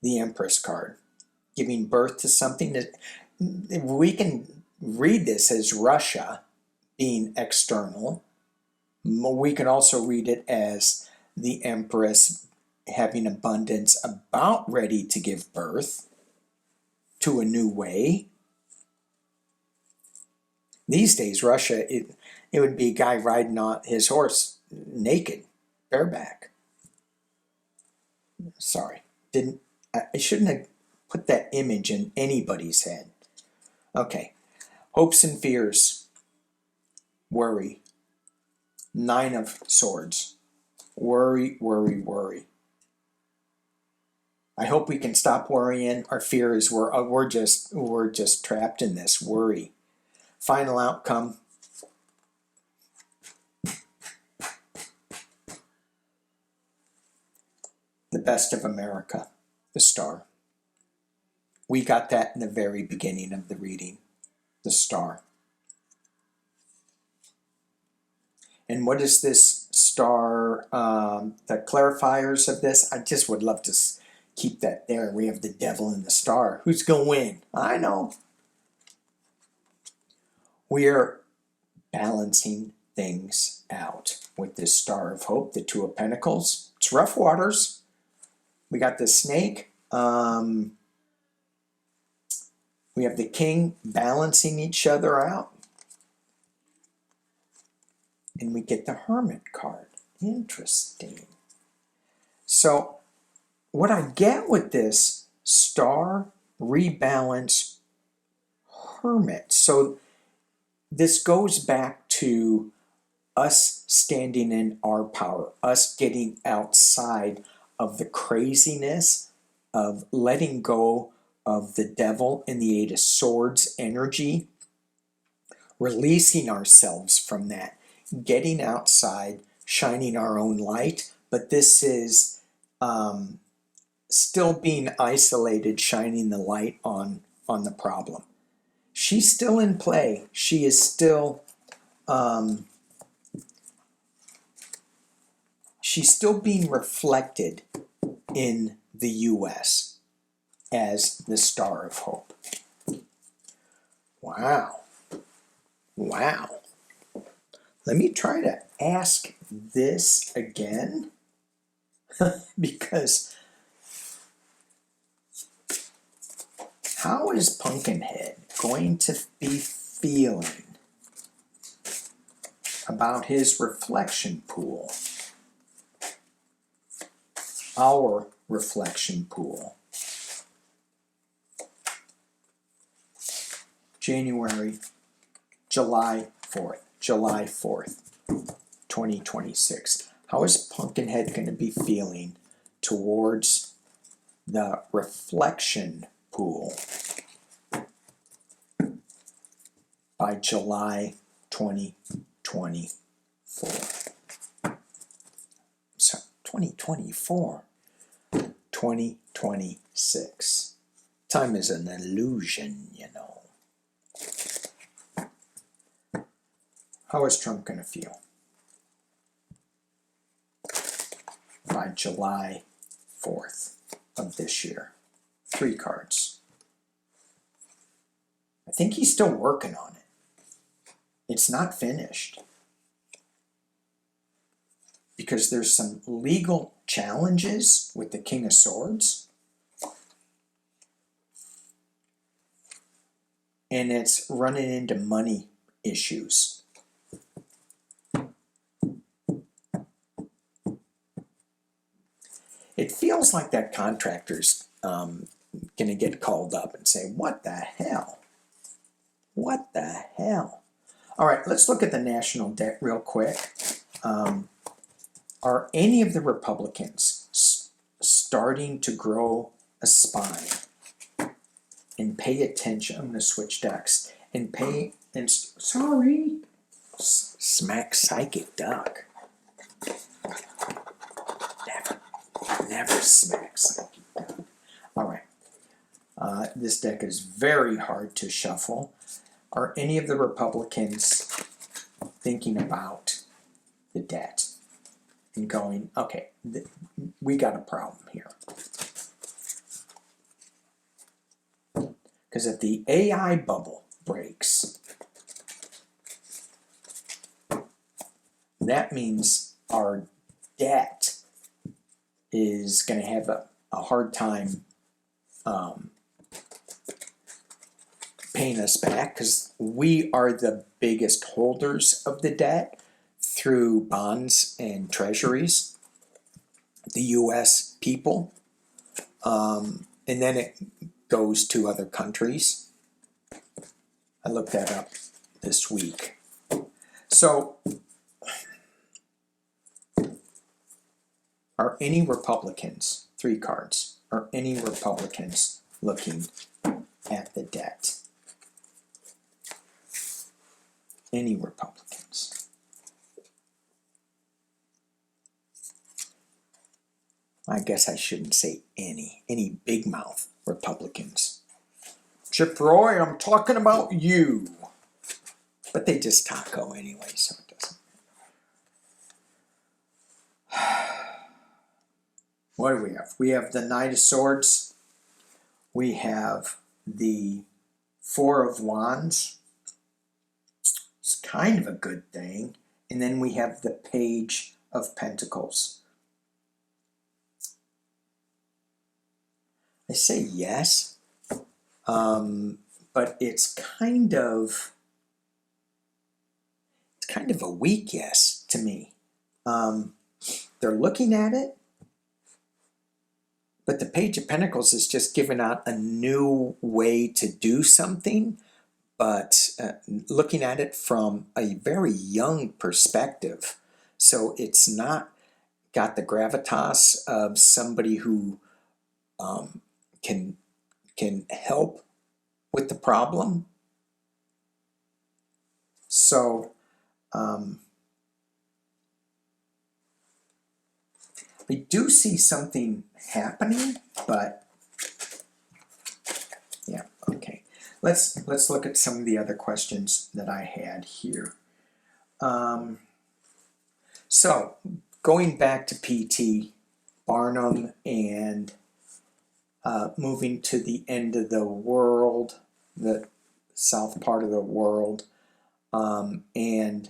the Empress card, giving birth to something that we can read this as Russia being external. We can also read it as the Empress having abundance, about ready to give birth to a new way. These days, Russia, it would be a guy riding on his horse naked, bareback. Sorry, I shouldn't have put that image in anybody's head. Okay, hopes and fears, worry. Nine of Swords, worry, worry, worry. I hope we can stop worrying. Our fear is we're just trapped in this worry. Final outcome. The best of America, the Star. We got that in the very beginning of the reading, the Star. And what is this star, the clarifiers of this? I just would love to keep that there. We have the devil and the star. Who's going to win? I know. We're balancing things out with this Star of Hope, the Two of Pentacles. It's rough waters. We got the Snake. We have the King balancing each other out. And we get the Hermit card. Interesting. So what I get with this Star, rebalance, Hermit. So this goes back to us standing in our power, us getting outside of the craziness of letting go of the devil and the Eight of Swords energy, releasing ourselves from that, getting outside, shining our own light. But this is still being isolated, shining the light on the problem. She's still in play. She is still she's still being reflected in the U.S. as the Star of Hope. Wow. Wow. Let me try to ask this again because how is Pumpkinhead going to be feeling about his reflection pool? Our reflection pool. July 4th, 2026. How is Pumpkinhead going to be feeling towards the reflection pool by July 2024? So 2024, 2026. Time is an illusion, you know. How is Trump going to feel by July 4th of this year? 3 cards. I think he's still working on it. It's not finished. Because there's some legal challenges with the King of Swords. And it's running into money issues. It feels like that contractor's going to get called up and say, what the hell? What the hell? All right, let's look at the national debt real quick. Are any of the Republicans starting to grow a spine and pay attention? I'm going to switch decks and pay, and sorry, smack psychic duck. Never smack psychic duck. All right. This deck is very hard to shuffle. Are any of the Republicans thinking about the debt and going, okay, we got a problem here? Because if the AI bubble breaks, that means our debt is going to have a hard time paying us back, because we are the biggest holders of the debt through bonds and treasuries, the U.S. people, and then it goes to other countries. I looked that up this week. So, are any Republicans, 3 cards, are any Republicans looking at the debt? Any Republicans? I guess I shouldn't say any big mouth Republicans. Chip Roy, I'm talking about you. But they just taco anyway, so it doesn't. What do we have? We have the Knight of Swords. We have the 4 of Wands. It's kind of a good thing. And then we have the Page of Pentacles. I say yes, but it's kind of a weak yes to me. They're looking at it, but the Page of Pentacles is just giving out a new way to do something, but looking at it from a very young perspective. So it's not got the gravitas of somebody who can help with the problem. So I do see something happening, but yeah, okay. Let's look at some of the other questions that I had here. So going back to PT Barnum and moving to the end of the world, the south part of the world, and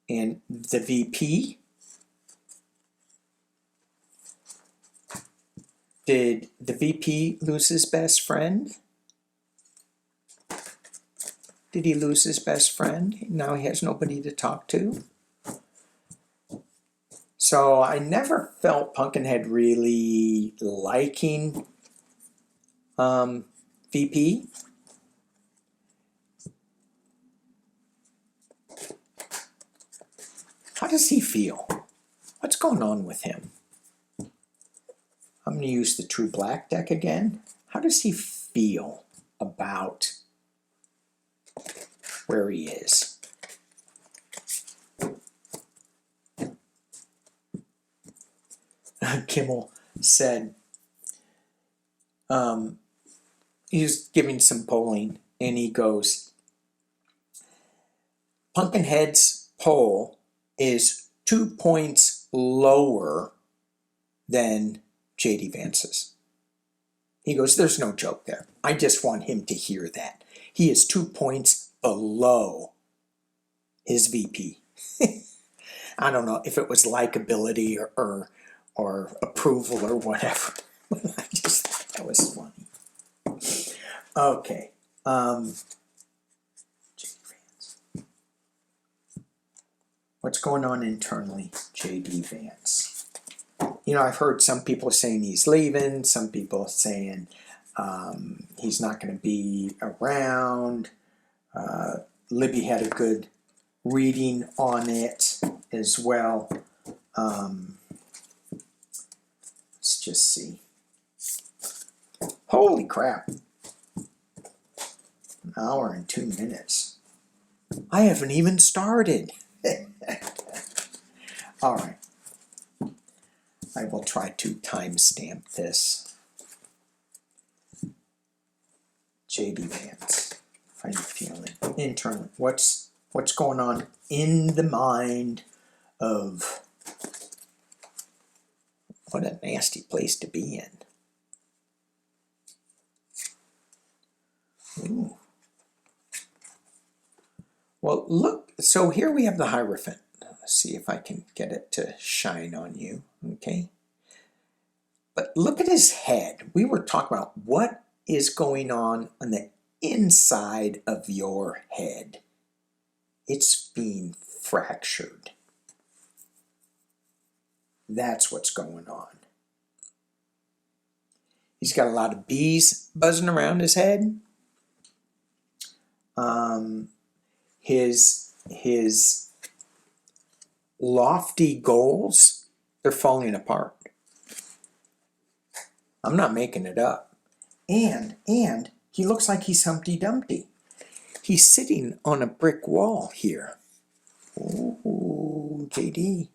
the VP. Did the VP lose his best friend? Did he lose his best friend? Now he has nobody to talk to. So I never felt Pumpkinhead really liking VP. How does he feel? What's going on with him? I'm going to use the True Black deck again. How does he feel about where he is? Kimmel said he's giving some polling, and he goes, Pumpkinhead's poll is 2 points lower than J.D. Vance's. He goes, there's no joke there. I just want him to hear that. He is 2 points below his VP. I don't know if it was likability or approval or whatever. I just thought that was funny. Okay. J.D. Vance. What's going on internally, J.D. Vance? You know, I've heard some people saying he's leaving, some people saying he's not going to be around. Libby had a good reading on it as well. Let's just see. Holy crap. An hour and 2 minutes. I haven't even started. All right. I will try to timestamp this. J.D. Vance. How you feeling internally? What's going on in the mind of... What a nasty place to be in. Ooh. Well, look, so here we have the Hierophant. Let's see if I can get it to shine on you, okay? But look at his head. We were talking about what is going on the inside of your head. It's being fractured. That's what's going on. He's got a lot of bees buzzing around his head. His lofty goals, they're falling apart. I'm not making it up. And he looks like he's Humpty Dumpty. He's sitting on a brick wall here. Oh, JD,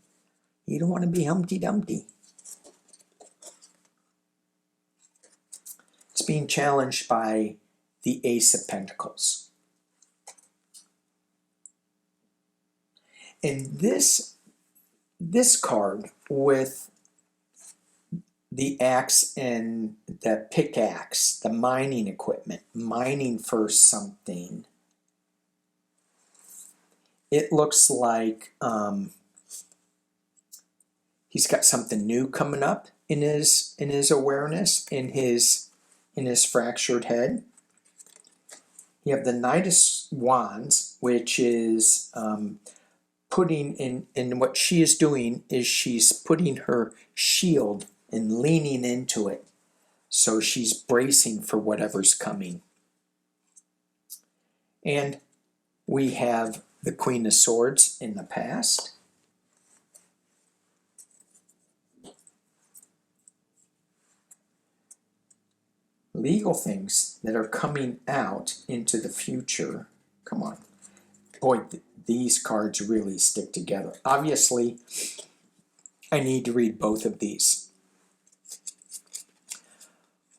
you don't want to be Humpty Dumpty. It's being challenged by the Ace of Pentacles. And this card with the axe and the pickaxe, the mining equipment, mining for something. It looks like he's got something new coming up in his awareness, in his fractured head. You have the Knight of Wands, which is putting in what she is doing is she's putting her shield and leaning into it. So she's bracing for whatever's coming. And we have the Queen of Swords in the past. Legal things that are coming out into the future. Come on. Boy, these cards really stick together. Obviously, I need to read both of these.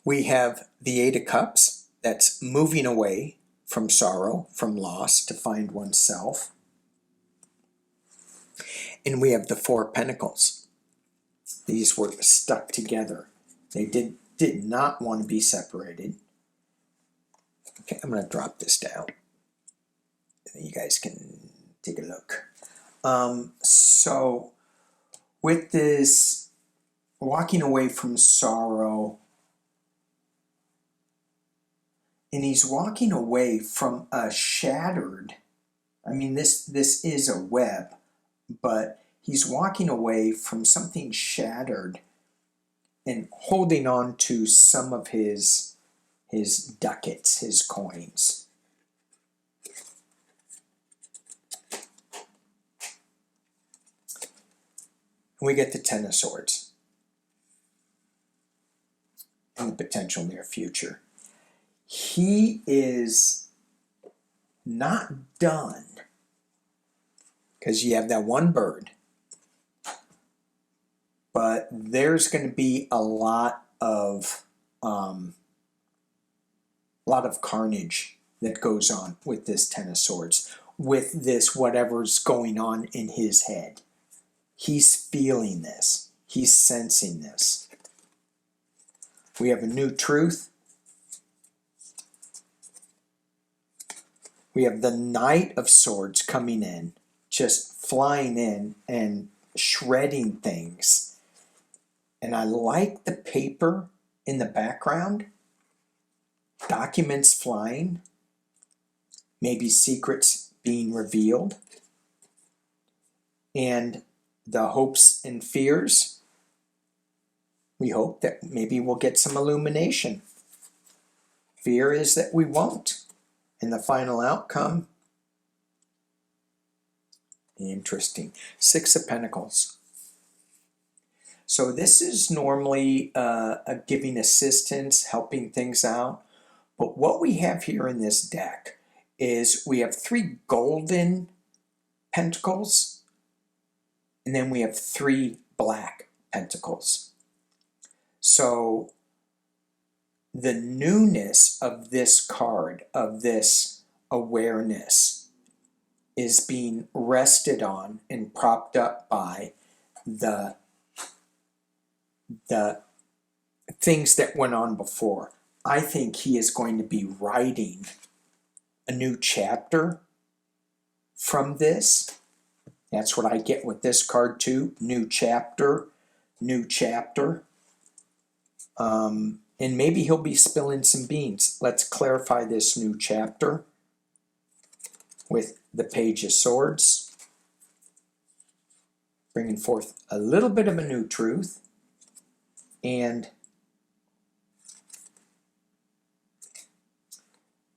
We have the Eight of Cups, that's moving away from sorrow, from loss, to find oneself. And we have the Four of Pentacles. These were stuck together. They did not want to be separated. Okay, I'm going to drop this down. You guys can take a look. So with this walking away from sorrow, and he's walking away from a shattered, I mean, this is a web, but he's walking away from something shattered and holding on to some of his ducats, his coins. And we get the Ten of Swords in the potential near future. He is not done, because you have that one bird, but there's going to be a lot of carnage that goes on with this Ten of Swords, with this whatever's going on in his head. He's feeling this. He's sensing this. We have a new truth. We have the Knight of Swords coming in, just flying in and shredding things. And I like the paper in the background, documents flying, maybe secrets being revealed, and the hopes and fears. We hope that maybe we'll get some illumination. Fear is that we won't. And the final outcome, interesting. Six of Pentacles. So this is normally a giving assistance, helping things out. But what we have here in this deck is we have three golden pentacles, and then we have three black pentacles. So the newness of this card, of this awareness, is being rested on and propped up by the things that went on before. I think he is going to be writing a new chapter from this. That's what I get with this card too. New chapter, new chapter. And maybe he'll be spilling some beans. Let's clarify this new chapter with the Page of Swords, bringing forth a little bit of a new truth, and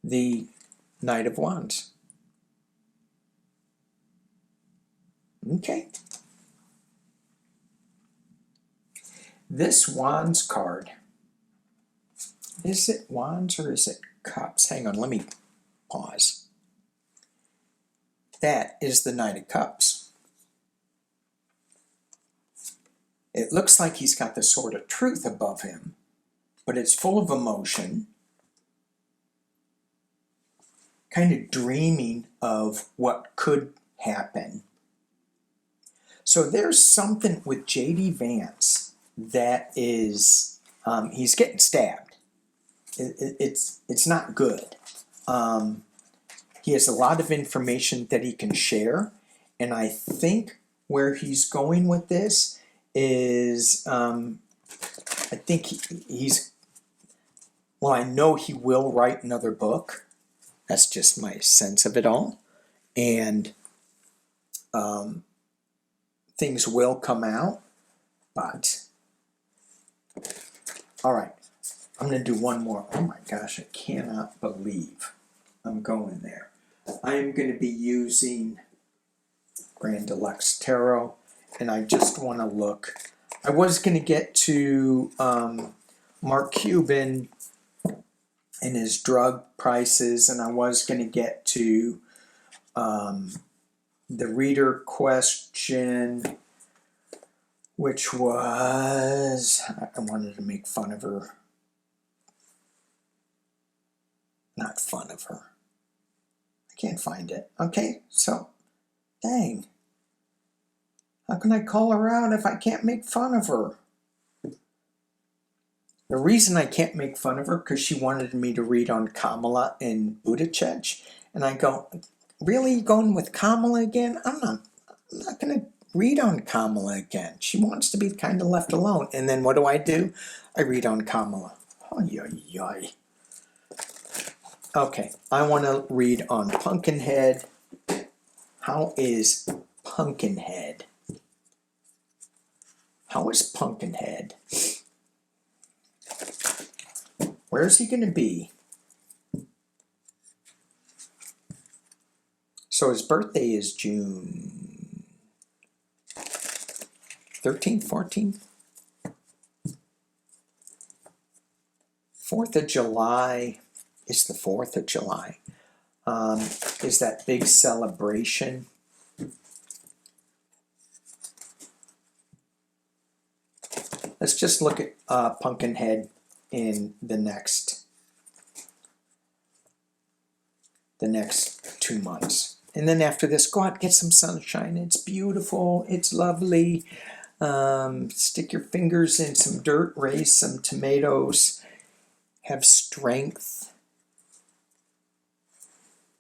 the Knight of Wands. Okay. This Wands card, is it Wands or is it Cups? Hang on, let me pause. That is the Knight of Cups. It looks like he's got the Sword of Truth above him, but it's full of emotion, kind of dreaming of what could happen. So there's something with J.D. Vance that is, he's getting stabbed. It's not good. He has a lot of information that he can share, and I think where he's going with this is, I think he's, well, I know he will write another book. That's just my sense of it all. And things will come out, but all right. I'm going to do one more. Oh my gosh, I cannot believe I'm going there. I am going to be using Grand Deluxe Tarot, and I just want to look. I was going to get to Mark Cuban and his drug prices, and I was going to get to the reader question which was, I wanted to make fun of her. Not fun of her. I can't find it. Okay, so, dang. How can I call her out if I can't make fun of her? The reason I can't make fun of her because she wanted me to read on Kamala and Buttigieg, and I go, really going with Kamala again? I'm not going to read on Kamala again. She wants to be kind of left alone. And then what do? I read on Kamala. Ay, ay, ay. Okay, I want to read on Pumpkinhead. How is Pumpkinhead? How is Pumpkinhead? Where is he going to be? So his birthday is June 13th, 14th? 4th of July is the 4th of July. Is that big celebration. Let's just look at Pumpkinhead in the next 2 months. And then after this, go out, get some sunshine. It's beautiful. It's lovely. Stick your fingers in some dirt, raise some tomatoes, have strength,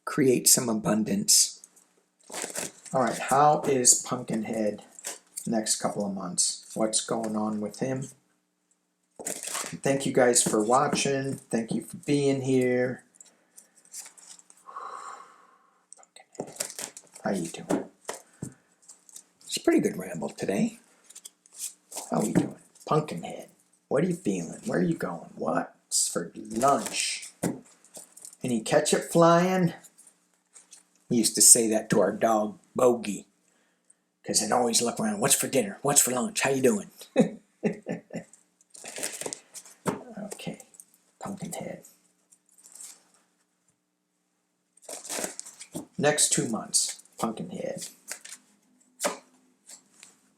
create some abundance. All right, how is Pumpkinhead next couple of months? What's going on with him? Thank you guys for watching. Thank you for being here. How you doing? It's a pretty good ramble today. How you doing? Pumpkinhead, what are you feeling? Where are you going? What's for lunch? Any ketchup flying? We used to say that to our dog, Bogey, because I'd always look around. What's for dinner? What's for lunch? How you doing? Okay, Pumpkinhead. Next 2 months, Pumpkinhead.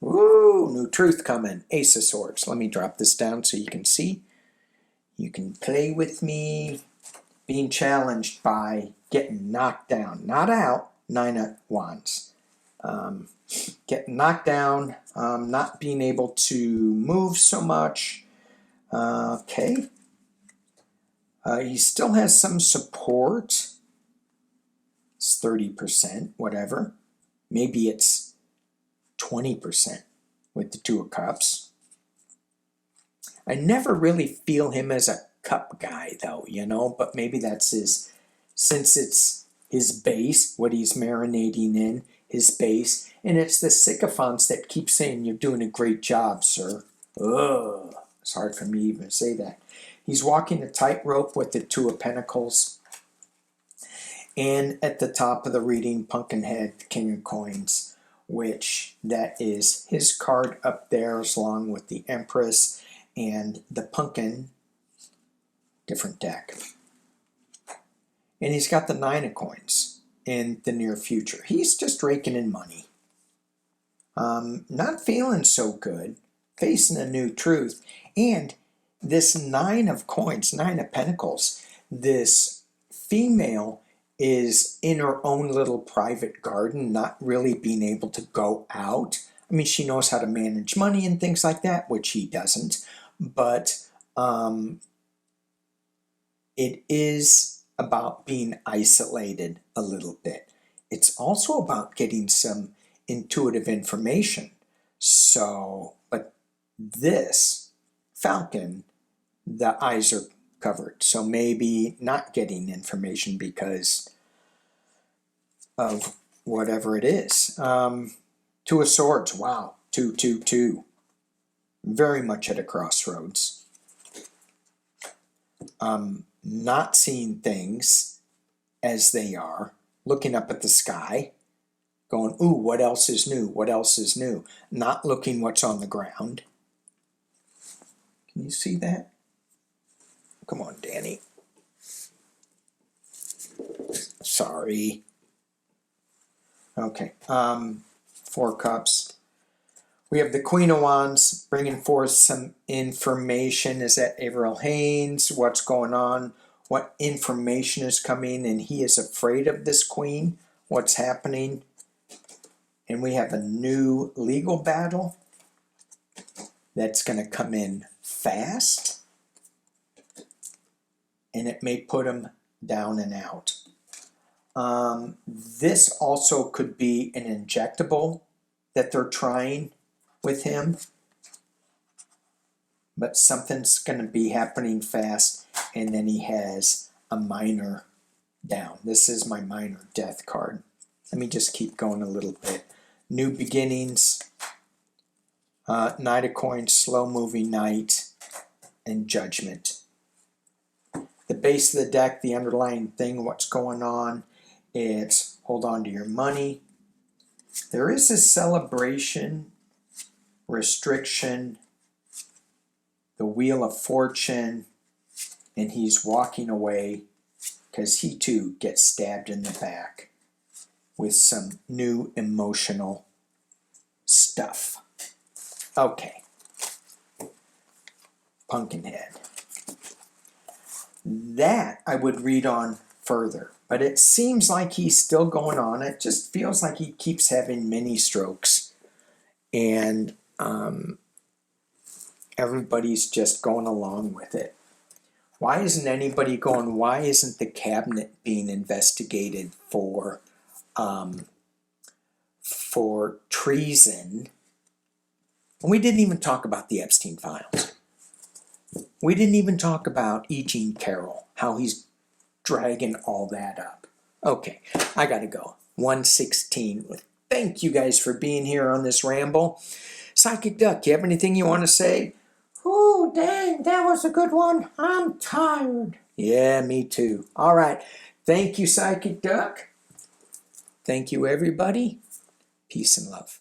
Woo, new truth coming. Ace of Swords. Let me drop this down so you can see. You can play with me. Being challenged by getting knocked down. Not out. 9 of Wands. Getting knocked down. Not being able to move so much. Okay. He still has some support. It's 30%, whatever. Maybe it's 20% with the Two of Cups. I never really feel him as a cup guy, though, you know, but maybe that's since it's his base, what he's marinating in, his base, and it's the sycophants that keep saying, you're doing a great job, sir. Ugh, it's hard for me even to say that. He's walking a tightrope with the Two of Pentacles, and at the top of the reading, Pumpkinhead, King of Coins, which that is his card up there along with the Empress and the Pumpkin, different deck. And he's got the 9 of Coins in the near future. He's just raking in money. Not feeling so good, facing a new truth. And this 9 of Coins, 9 of Pentacles, this female is in her own little private garden, not really being able to go out. I mean, she knows how to manage money and things like that, which he doesn't. But it is about being isolated a little bit. It's also about getting some intuitive information. So, but this Falcon, the eyes are covered. So maybe not getting information because of whatever it is. Two of Swords, wow, 2, 2, 2. Very much at a crossroads. Not seeing things as they are, looking up at the sky, going, ooh, what else is new? What else is new? Not looking what's on the ground. Can you see that? Come on, Danny. Sorry. Okay. 4 Cups. We have the Queen of Wands bringing forth some information. Is that Averill Haynes? What's going on? What information is coming? And he is afraid of this queen. What's happening? And we have a new legal battle that's going to come in fast. And it may put him down and out. This also could be an injectable that they're trying with him. But something's going to be happening fast. And then he has a minor down. This is my minor death card. Let me just keep going a little bit. New beginnings, Knight of Coins, slow moving knight, and Judgment. The base of the deck, the underlying thing, what's going on, it's hold on to your money. There is a celebration, restriction, the Wheel of Fortune, and he's walking away because he too gets stabbed in the back with some new emotional stuff. Okay. Pumpkinhead. That I would read on further, but it seems like he's still going on. It just feels like he keeps having mini strokes, and everybody's just going along with it. Why isn't anybody going? Why isn't the cabinet being investigated for treason? And we didn't even talk about the Epstein files. We didn't even talk about E. Jean Carroll, how he's dragging all that up. Okay, I gotta go. 1:16. Thank you guys for being here on this ramble. Psychic Duck, you have anything you want to say? Oh, dang, that was a good one. I'm tired. Yeah, me too. All right. Thank you, Psychic Duck. Thank you, everybody. Peace and love.